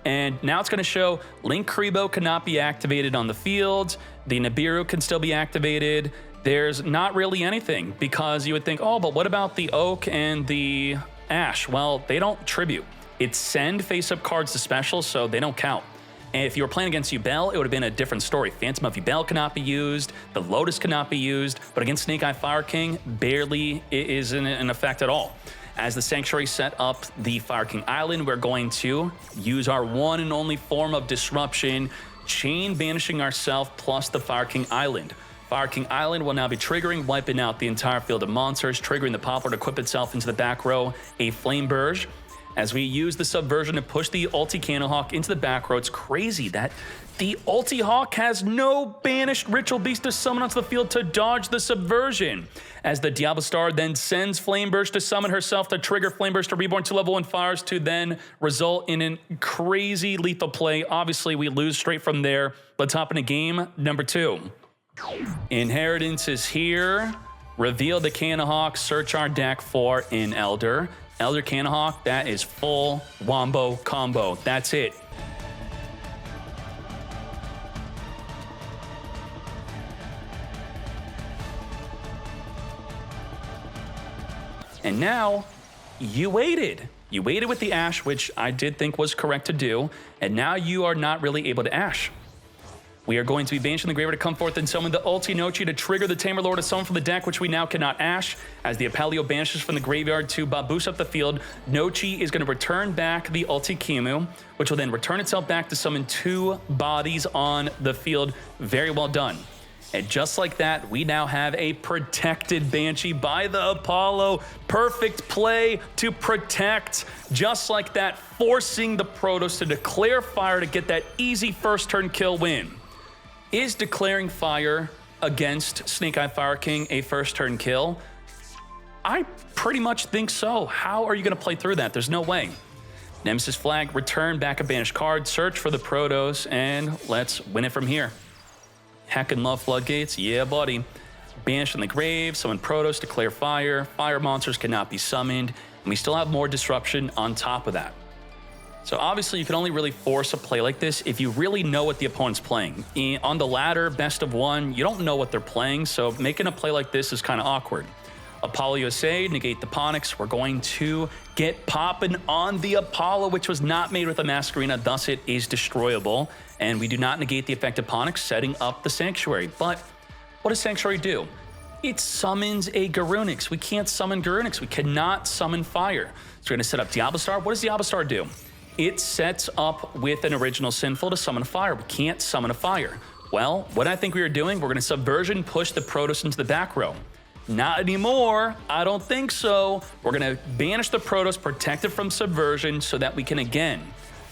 And now it's going to show Link Kribo cannot be activated on the field, the Nibiru can still be activated. There's not really anything because you would think, oh, but what about the Oak and the Ash? Well, they don't tribute. It's send face-up cards to special, so they don't count. And if you were playing against Yubel, it would have been a different story. Phantom of Yubel cannot be used, the Lotus cannot be used, but against Snake Eye Fire King, barely is in effect at all. As the Sanctuary set up the Fire King Island, we're going to use our one and only form of disruption, chain banishing ourselves plus the Fire King Island. Fire King Island will now be triggering, wiping out the entire field of monsters, triggering the Poplar to equip itself into the back row, a Flame Burge. As we use the Subversion to push the Ulti Canahawk into the back row, it's crazy that the Ulti Hawk has no banished Ritual Beast to summon onto the field to dodge the Subversion. As the Diablo Star then sends Flame Burst to summon herself to trigger Flame Burst to reborn 2 level 1 fires to then result in a crazy lethal play. Obviously, we lose straight from there. Let's hop into game number 2. Inheritance is here. Reveal the Canahawk, search our deck for an Elder. Elder Canahawk, that is full wombo combo. That's it. And now, you waited. You waited with the Ash, which I did think was correct to do, and now you are not really able to Ash. We are going to be banishing the Graveyard to come forth and summon the Ulti Nochi to trigger the Tamer Lore to summon from the deck, which we now cannot Ash. As the Apelio banishes from the graveyard to boost up the field, Nochi is going to return back the Ulti Kimu, which will then return itself back to summon 2 bodies on the field. Very well done. And just like that, we now have a protected Banshee by the Apollo. Perfect play to protect. Just like that, forcing the Protoss to declare fire to get that easy first turn kill win. Is declaring fire against Snake Eye Fire King a first turn kill? I pretty much think so. How are you going to play through that? There's no way. Nemesis Flag, return back a banished card, search for the Protoss, and let's win it from here. Heckin' love Floodgates. Yeah, buddy. Banish from the grave, summon Protoss, declare fire. Fire monsters cannot be summoned, and we still have more disruption on top of that. So obviously, you can only really force a play like this if you really know what the opponent's playing. On the ladder, best of 1, you don't know what they're playing, so making a play like this is kind of awkward. Apollo USA, negate the Ponyx. We're going to get popping on the Apollo, which was not made with a Masquerena, thus it is destroyable. And we do not negate the effect of Ponyx, setting up the Sanctuary. But what does Sanctuary do? It summons a Garunix. We can't summon Garunix. We cannot summon fire. So we're going to set up Diablo-Star. What does Diablo-Star do? It sets up with an original Sinful to summon a fire. We can't summon a fire. Well, what I think we are doing, we're going to Subversion, push the Protoss into the back row. Not anymore. I don't think so. We're going to banish the Protoss, protect it from Subversion, so that we can, again,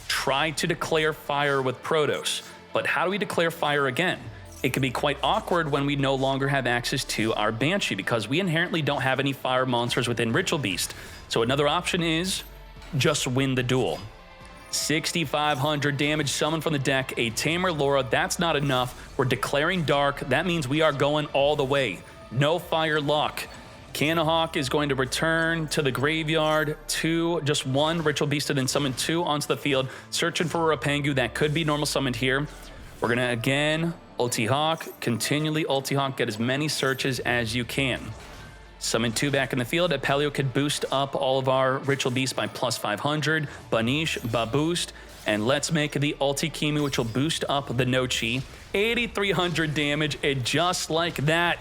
try to declare fire with Protoss. But how do we declare fire again? It can be quite awkward when we no longer have access to our Banshee, because we inherently don't have any fire monsters within Ritual Beast. So another option is just win the duel. 6,500 damage summoned from the deck, a Tamer Laura, that's not enough. We're declaring dark, that means we are going all the way. No fire luck. Canahawk is going to return to the graveyard to just 1 Ritual Beast and then summon 2 onto the field, searching for a Rapangu that could be normal summoned here. We're gonna again Ulti Hawk, continually Ulti Hawk, get as many searches as you can. Summon 2 back in the field. Apelio could boost up all of our Ritual Beasts by plus 500. Banish, Baboost, and let's make the Ulti Kimu, which will boost up the Nochi. 8,300 damage, and just like that,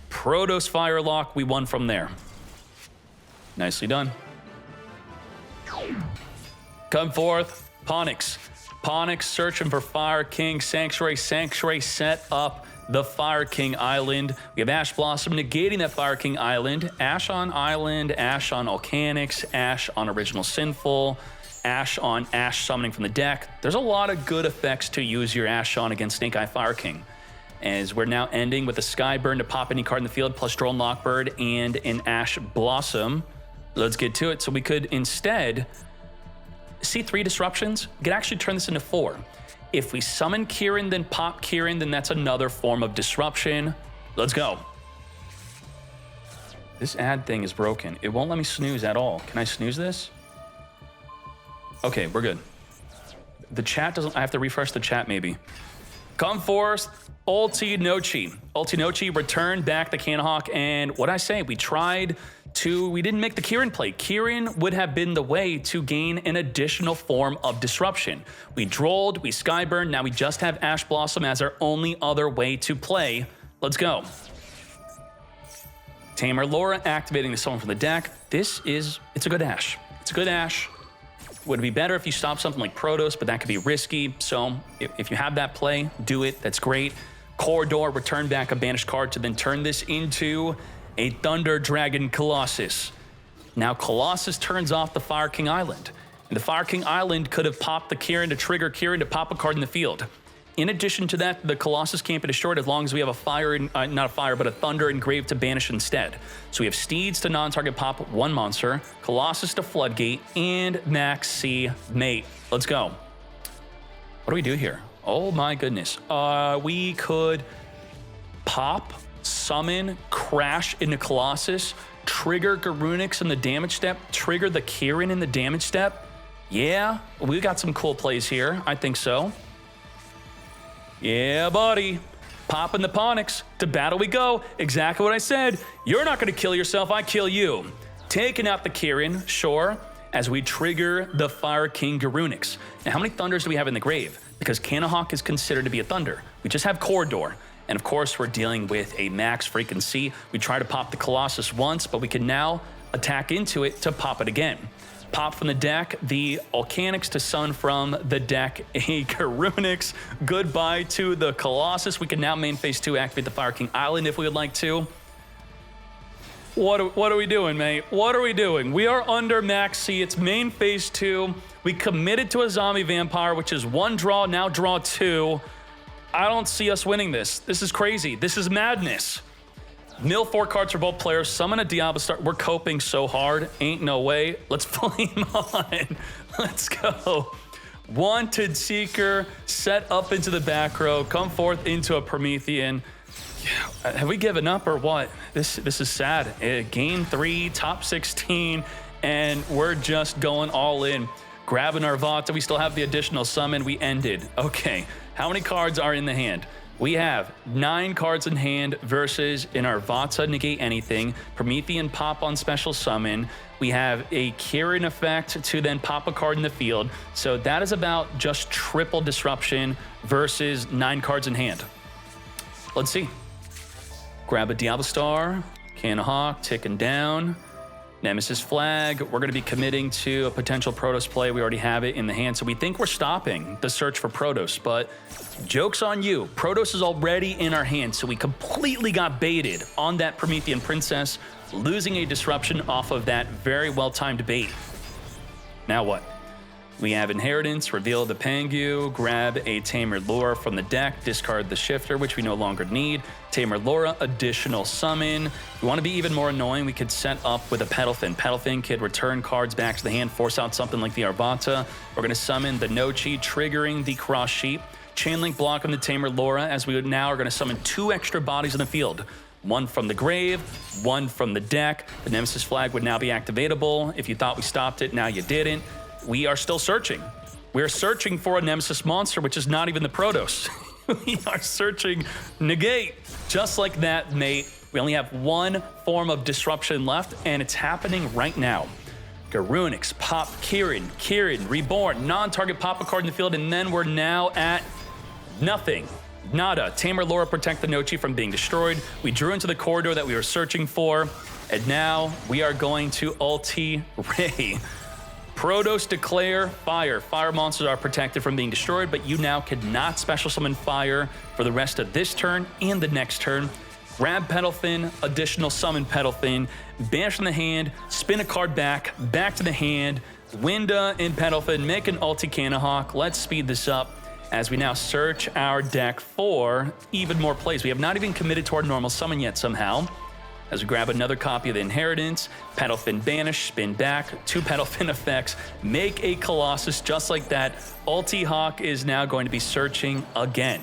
Protoss Firelock, we won from there. Nicely done. Come forth, Ponyx. Ponyx searching for Fire King, Sanctuary. Sanctuary set up the Fire King Island. We have Ash Blossom negating that Fire King Island. Ash on Island, Ash on Volcanics, Ash on Original Sinful, Ash on Ash summoning from the deck. There's a lot of good effects to use your Ash on against Snake Eye Fire King. As we're now ending with a Skyburn to pop any card in the field, plus Drone Lockbird and an Ash Blossom. Let's get to it. So we could instead see 3 disruptions. We could actually turn this into 4. If we summon Kieran, then pop Kieran, then that's another form of disruption. Let's go. This ad thing is broken. It won't let me snooze at all. Can I snooze this? Okay, we're good. The chat doesn't, I have to refresh the chat maybe. Come forth, Ulti Nochi. Ulti Nochi returned back the Canahawk, and what I say, we didn't make the Kieran play. Kieran would have been the way to gain an additional form of disruption. We drolled, we Skyburned, now we just have Ash Blossom as our only other way to play. Let's go. Tamer Laura activating the summon from the deck. It's a good Ash. It's a good Ash. Would be better if you stop something like Protoss, but that could be risky. So if you have that play, do it. That's great. Corridor, return back a banished card to then turn this into a Thunder Dragon Colossus. Now Colossus turns off the Fire King Island. And the Fire King Island could have popped the Kieran to trigger Kieran to pop a card in the field. In addition to that, the Colossus can't be destroyed as long as we have a fire, not a fire, but a Thunder engraved to banish instead. So we have Steeds to non-target pop 1 monster, Colossus to Floodgate, and Max C Mate. Let's go. What do we do here? Oh my goodness. We could pop, summon, crash into Colossus, trigger Garunix in the damage step, trigger the Kieran in the damage step. Yeah, we got some cool plays here. I think so. Yeah, buddy. Popping the Ponyx. To battle we go. Exactly what I said. You're not going to kill yourself. I kill you. Taking out the Kieran, sure, as we trigger the Fire King Garunix. Now, how many Thunders do we have in the grave? Because Canahawk is considered to be a Thunder. We just have Corridor. And of course, we're dealing with a max freaking C. We try to pop the Colossus once, but we can now attack into it to pop it again. Pop from the deck, the Volcanics to summon from the deck a Karunix. Goodbye to the Colossus. We can now main phase 2 activate the Fire King Island if we would like to. What are we doing, mate? What are we doing? We are under max C. It's main phase 2. We committed to a zombie vampire, which is 1 draw, now draw 2. I don't see us winning this. This is crazy. This is madness. Mill 4 cards for both players. Summon a Diablo Star. We're coping so hard. Ain't no way. Let's flame on. Let's go. Wanted Seeker. Set up into the back row. Come forth into a Promethean. Have we given up or what? This is sad. Game 3, top 16, and we're just going all in. Grabbing our Vata. We still have the additional summon. We ended. Okay. How many cards are in the hand? We have 9 cards in hand versus in our Vata negate anything, Promethean pop on special summon. We have a Kieran effect to then pop a card in the field. So that is about just triple disruption versus 9 cards in hand. Let's see. Grab a Diablo Star, Cannon Hawk, ticking down. Nemesis Flag, we're going to be committing to a potential Protoss play. We already have it in the hand, so we think we're stopping the search for Protoss, but joke's on you. Protoss is already in our hand, so we completely got baited on that Promethean Princess, losing a disruption off of that very well-timed bait. Now what? We have Inheritance, reveal the Pangu, grab a Tamer Laura from the deck, discard the Shifter, which we no longer need. Tamer Laura, additional summon. If we want to be even more annoying, we could set up with a Petalfin. Petalfin could return cards back to the hand, force out something like the Arvata. We're going to summon the Nochi, triggering the Cross Sheep. Chainlink block on the Tamer Laura, as we now are going to summon 2 extra bodies in the field. 1 from the grave, 1 from the deck. The Nemesis Flag would now be activatable. If you thought we stopped it, now you didn't. We are still searching. We're searching for a Nemesis monster, which is not even the Protoss. We are searching negate. Just like that, mate. We only have 1 form of disruption left, and it's happening right now. Garunix, pop Kieran, reborn, non-target pop a card in the field, and then we're now at nothing. Nada. Tamer Laura protect the Nochi from being destroyed. We drew into the corridor that we were searching for, and now we are going to ulti Ray. Protoss declare fire. Fire monsters are protected from being destroyed, but you now cannot special summon fire for the rest of this turn and the next turn. Grab Petalfin, additional summon Petalfin, banish from the hand, spin a card back to the hand, Winda and Petalfin, make an ulti Cannon Hawk. Let's speed this up as we now search our deck for even more plays. We have not even committed to our normal summon yet somehow. As we grab another copy of the Inheritance, Petalfin banish, spin back, 2 Petalfin effects, make a Colossus just like that. Ulti Hawk is now going to be searching again.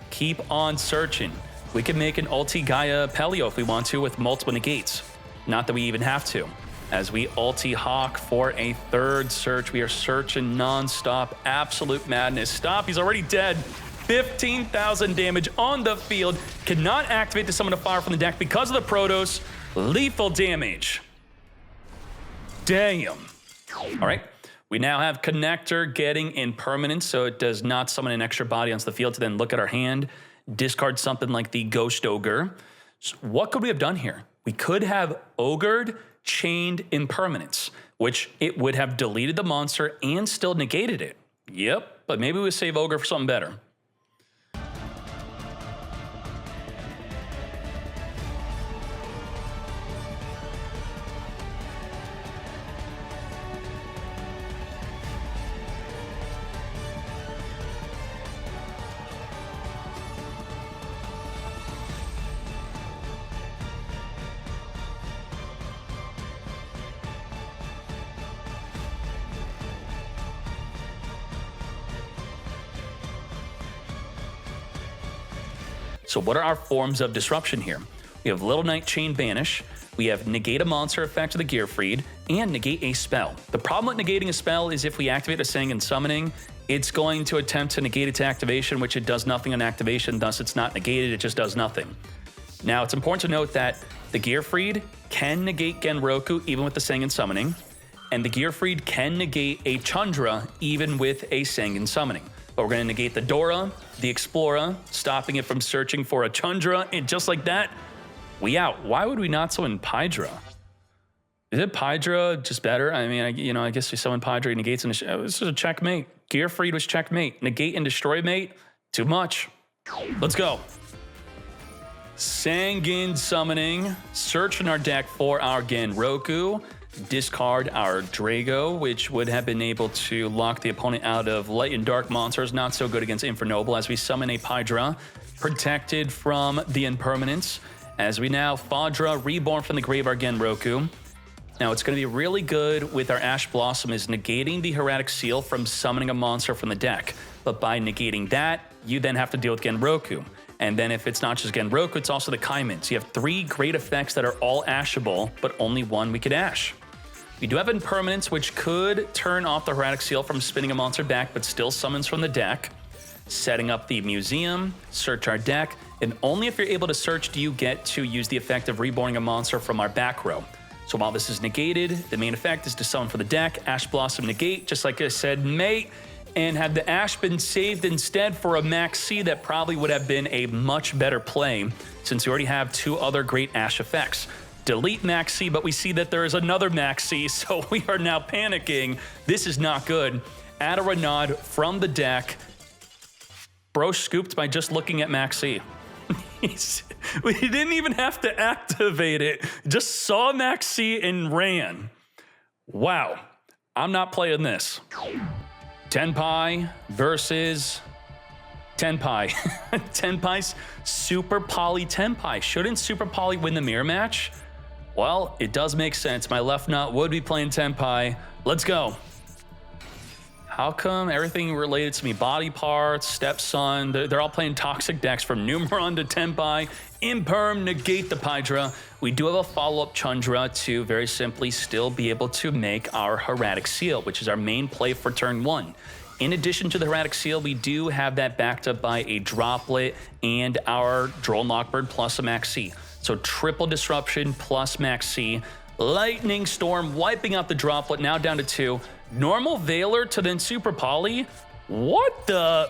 Keep on searching. We can make an Ulti Gaia Pelio if we want to with multiple negates. Not that we even have to. As we Ulti Hawk for a 3rd search, we are searching non-stop. Absolute madness. Stop, he's already dead. 15,000 damage on the field. Cannot activate to summon a fire from the deck because of the Protoss. Lethal damage. Damn. All right. We now have Connector getting impermanence, so it does not summon an extra body onto the field to then look at our hand, discard something like the Ghost Ogre. So what could we have done here? We could have Ogred, chained impermanence, which it would have deleted the monster and still negated it. Yep, but maybe we save Ogre for something better. So what are our forms of disruption here? We have Little Knight Chain Banish, we have negate a monster effect of the Gearfried, and negate a spell. The problem with negating a spell is if we activate a Sang and Summoning, it's going to attempt to negate its activation, which it does nothing on activation, thus it's not negated, it just does nothing. Now, it's important to note that the Gearfried can negate Genroku even with the Sang and Summoning, and the Gearfried can negate a Chandra even with a Sang and Summoning. But we're going to negate the Dora, the Explorer, stopping it from searching for a Chundra, and just like that, we out. Why would we not summon Pydra? Is it Pydra just better? I mean, I guess we summon Pydra, negates, and this is a checkmate. Gearfried was checkmate. Negate and destroy mate, too much. Let's go. Sangin summoning, search in our deck for our Genroku, discard our Drago, which would have been able to lock the opponent out of light and dark monsters, not so good against Infernoble, as we summon a Pydra, protected from the impermanence, as we now Fadra, reborn from the grave our Genroku. Now, it's going to be really good with our Ash Blossom is negating the Hieratic Seal from summoning a monster from the deck, but by negating that, you then have to deal with Genroku. And then if it's not just Genroku, it's also the Kaimin. So you have 3 great effects that are all ashable, but only one we could ash. We do have Impermanence, which could turn off the Hieratic Seal from spinning a monster back, but still summons from the deck. Setting up the Museum, search our deck, and only if you're able to search do you get to use the effect of reborning a monster from our back row. So while this is negated, the main effect is to summon for the deck, Ash Blossom negate, just like I said, mate. And had the Ash been saved instead for a Max C, that probably would have been a much better play, since you already have 2 other great Ash effects. Delete Max C, but we see that there is another Max C, so we are now panicking. This is not good. Add a Renaud from the deck. Bro scooped by just looking at Max C. We didn't even have to activate it. Just saw Max C and ran. Wow. I'm not playing this. Tenpai versus Tenpai. Tenpai's Super Poly Tenpai. Shouldn't Super Poly win the mirror match? Well, it does make sense. My left nut would be playing Tenpai. Let's go. How come everything related to me, body parts, stepson, they're all playing toxic decks from Numeron to Tenpai, Imperm, negate the Pydra. We do have a follow-up Chundra to very simply still be able to make our Hieratic Seal, which is our main play for turn 1. In addition to the Hieratic Seal, we do have that backed up by a Droplet and our Droll Knockbird plus a Max C. So triple disruption plus Max C. Lightning Storm wiping out the Droplet, now down to 2. Normal Veiler to then Super Poly. What the?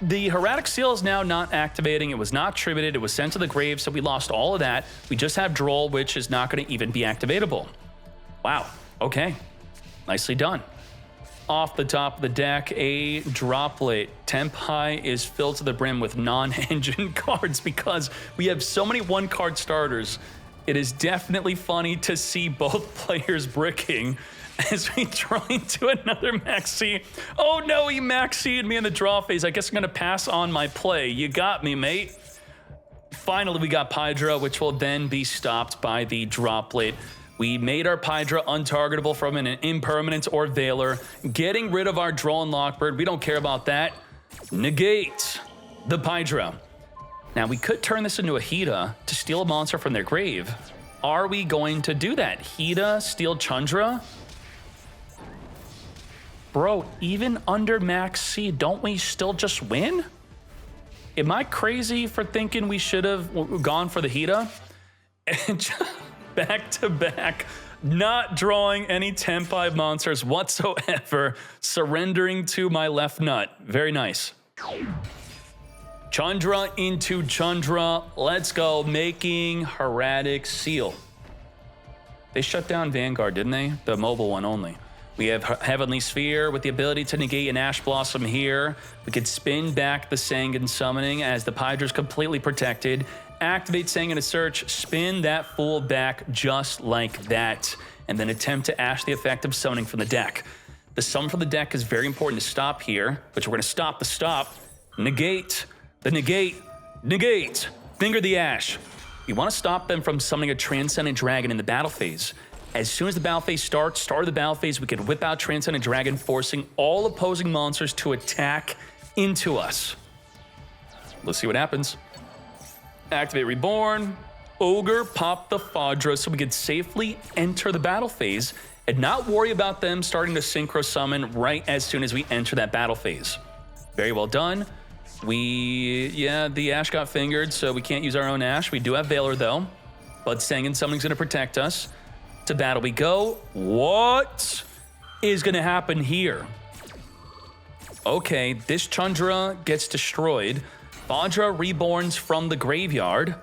The Hieratic Seal is now not activating. It was not tributed. It was sent to the grave, so we lost all of that. We just have Droll, which is not going to even be activatable. Wow. Okay. Nicely done. Off the top of the deck, a Droplet. Tenpai is filled to the brim with non-engine cards because we have so many 1-card starters. It is definitely funny to see both players bricking as we draw into another Maxi. Oh no, he Maxi'd me in the draw phase. I guess I'm gonna pass on my play. You got me, mate. Finally, we got Pydra, which will then be stopped by the Droplet. We made our Pydra untargetable from an Impermanence or Veiler, getting rid of our Droll and Lockbird. We don't care about that. Negate the Pydra. Now, we could turn this into a Hida to steal a monster from their grave. Are we going to do that? Hida, steal Chundra? Bro, even under Max C, don't we still just win? Am I crazy for thinking we should have gone for the Hida? And just back to back, not drawing any Tenpai monsters whatsoever, surrendering to my left nut. Very nice. Chundra into Chundra. Let's go, making Hieratic Seal. They shut down Vanguard, didn't they? The mobile one only. We have Heavenly Sphere with the ability to negate an Ash Blossom here. We could spin back the Sangin summoning as the Pydra's completely protected. Activate Sangin to search, spin that fool back just like that, and then attempt to Ash the effect of summoning from the deck. The summon from the deck is very important to stop here, but we're going to stop the stop. Negate, the negate, negate, finger the Ash. We want to stop them from summoning a Transcendent Dragon in the battle phase. As soon as the battle phase starts, start of the battle phase, we can whip out Transcendent Dragon, forcing all opposing monsters to attack into us. Let's see what happens. Activate Reborn, Ogre, pop the Fadra so we can safely enter the battle phase and not worry about them starting to Synchro Summon right as soon as we enter that battle phase. Very well done. The Ash got fingered, so we can't use our own Ash. We do have Veiler though, but Sangin Summoning's gonna protect us. To battle we go. What is gonna happen here? Okay, this Chandra gets destroyed. Vajra reborns from the graveyard.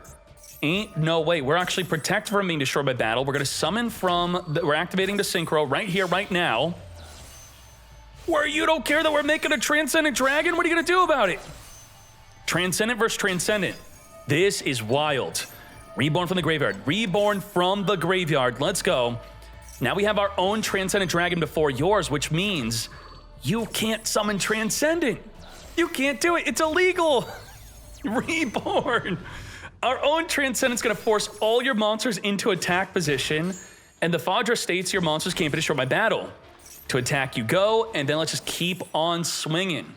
Ain't no way. We're actually protected from being destroyed by battle. We're going to summon from... We're activating the Synchro right here, right now. Where you don't care that we're making a Transcendent Dragon? What are you going to do about it? Transcendent versus Transcendent. This is wild. Reborn from the graveyard. Reborn from the graveyard. Let's go. Now we have our own Transcendent Dragon before yours, which means you can't summon Transcendent. You can't do it. It's illegal. Reborn. Our own Transcendent's going to force all your monsters into attack position, and the Vajra states your monsters can't be destroyed by battle. To attack you go, and then let's just keep on swinging.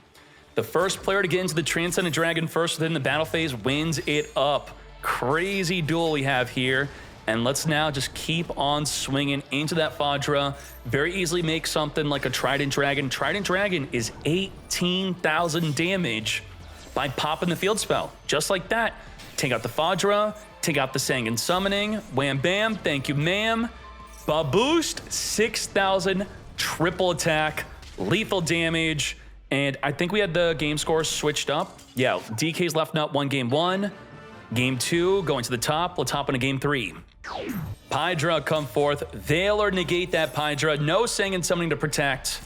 The first player to get into the Transcendent Dragon first within the battle phase wins it up. Crazy duel we have here. And let's now just keep on swinging into that Vajra. Very easily make something like a Trident Dragon. Trident Dragon is 18,000 damage by popping the field spell. Just like that. Take out the Vajra, take out the Sangan Summoning. Wham bam, thank you ma'am. Baboost, 6,000, triple attack, lethal damage. And I think we had the game scores switched up. Yeah, DK's left nut won game 1. Game 2, going to the top. Let's hop into game 3. Pydra come forth. Veil negate that Pydra. No Sangan Summoning to protect.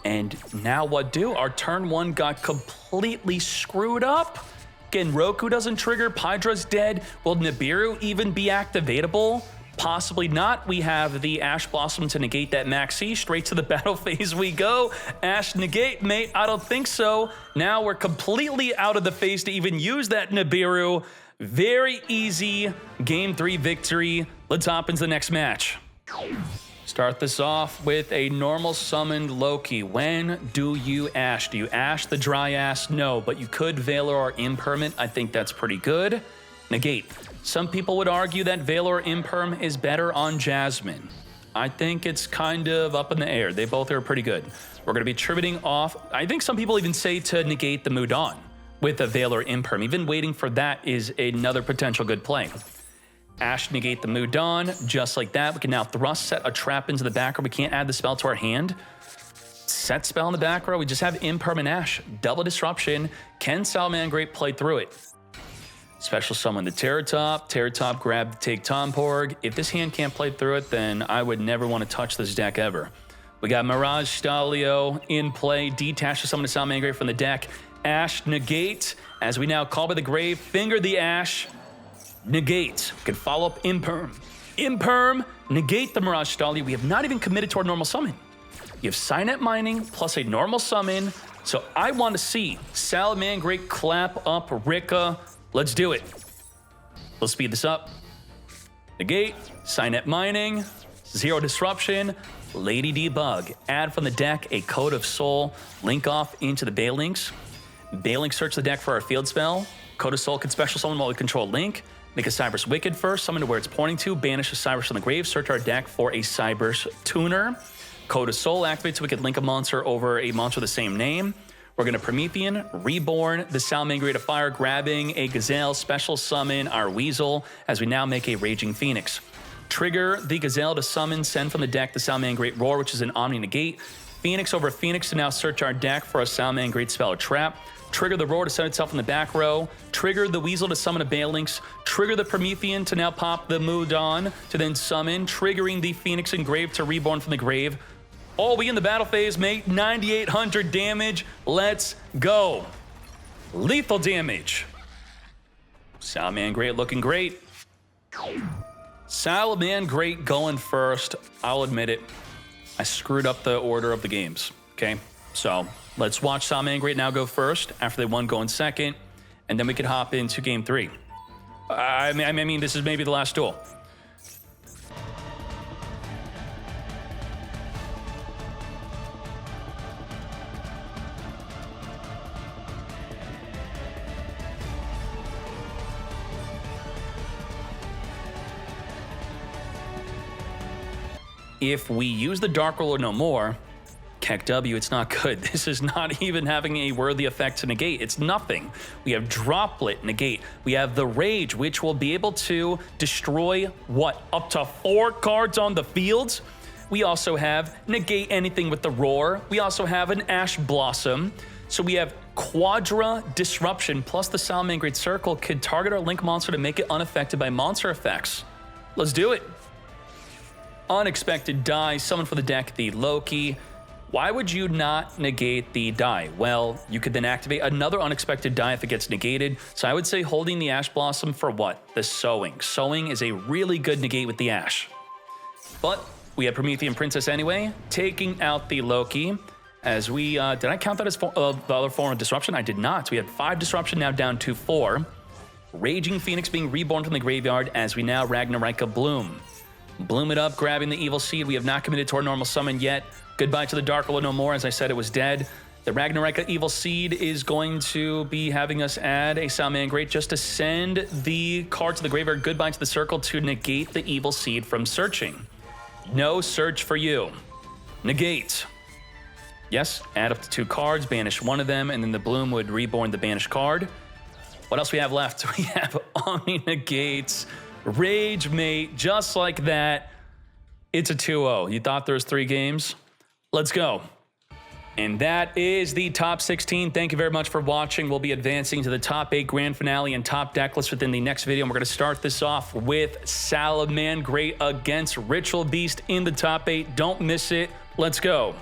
And now what do? Our turn 1 got completely screwed up. Again, Roku doesn't trigger. Pydra's dead. Will Nibiru even be activatable? Possibly not. We have the Ash Blossom to negate that Maxi. Straight to the battle phase we go. Ash negate, mate. I don't think so. Now we're completely out of the phase to even use that Nibiru. Very easy game 3 victory. Let's hop into the next match. Start this off with a normal summoned Loki. When do you Ash? Do you Ash the Dryas? No, but you could Valor or Impermanent. I think that's pretty good. Negate. Some people would argue that Valor or Imperm is better on Jasmine. I think it's kind of up in the air. They both are pretty good. We're going to be tributing off. I think some people even say to negate the Mudan with a Valor Imperm. Even waiting for that is another potential good play. Ash negate the Mudan, just like that. We can now thrust, set a trap into the back row. We can't add the spell to our hand. Set spell in the back row. We just have Imperm and Ash. Double disruption. Can Salamangreat play through it? Special summon the Terratop. Terratop grab the Take Tomporg. If this hand can't play through it, then I would never want to touch this deck ever. We got Mirage Stalio in play. Detach to summon the Salamangreat from the deck. Ash negate. As we now call by the grave, finger the Ash. Negate. We can follow up Imperm. Imperm, negate the Mirage Stalio. We have not even committed to our normal summon. You have Signet Mining plus a normal summon. So I want to see Salamangreat clap up Rikka. Let's do it. Let's speed this up. Negate, Signet Mining, Zero Disruption, Lady Debug. Add from the deck a Code of Soul. Link off into the Balinks. Balinks search the deck for our field spell. Code of Soul can special summon while we control Link. Make a Cyberse Wicked first, summon to where it's pointing to, banish a Cyberse from the grave, search our deck for a Cyberse Tuner. Code of Soul activates so we can link a monster over a monster of the same name. We're going to Promethean, Reborn, the Salamangreat of Fire, grabbing a Gazelle, special summon our Weasel, as we now make a Raging Phoenix. Trigger the Gazelle to summon, send from the deck the Salamangreat Roar, which is an Omni Negate. Phoenix over Phoenix to now search our deck for a Salamangreat spell or trap. Trigger the Roar to set itself in the back row. Trigger the Weasel to summon a Balinks. Trigger the Promethean to now pop the Mudan to then summon. Triggering the Phoenix Engraved to Reborn from the grave. All we in the battle phase, mate. 9,800 damage. Let's go. Lethal damage. Salamangreat looking great. Salamangreat going first. I'll admit it. I screwed up the order of the games. Okay, so let's watch Salamangreat now go first, after they won going second, and then we can hop into game 3. I mean, this is maybe the last duel. If we use the Dark Ruler no more, Keck W, it's not good. This is not even having a worthy effect to negate. It's nothing. We have Droplet negate. We have the Rage, which will be able to destroy, what, up to 4 cards on the field? We also have negate anything with the roar. We also have an Ash Blossom. So we have Quadra Disruption plus the Salamangreat Circle could target our Link monster to make it unaffected by monster effects. Let's do it. Unexpected die, summon for the deck the Loki. Why would you not negate the die? Well, you could then activate another unexpected die if it gets negated. So I would say holding the Ash Blossom for what? The Sowing. Sowing is a really good negate with the Ash. But we have Promethean Princess anyway, taking out the Loki. As we, did I count that as the other form of disruption? I did not. We had 5 disruption, now down to 4. Raging Phoenix being reborn from the graveyard as we now Ragnarika Bloom. Bloom it up, grabbing the Evil Seed. We have not committed to our normal summon yet. Goodbye to the Dark Lord no more. As I said, it was dead. The Ragnarika Evil Seed is going to be having us add a Salamangreat just to send the card to the graveyard. Goodbye to the circle to negate the Evil Seed from searching. No search for you. Negate. Yes, add up to 2 cards, banish one of them, and then the Bloom would reborn the banished card. What else we have left? We have Omni Negates, Rage Mate, just like that. It's a 2-0. You thought there was 3 games? Let's go. And that is the top 16. Thank you very much for watching. We'll be advancing to the top 8 grand finale and top deck list within the next video. And we're going to start this off with Salamangreat against Ritual Beast in the top 8. Don't miss it. Let's go.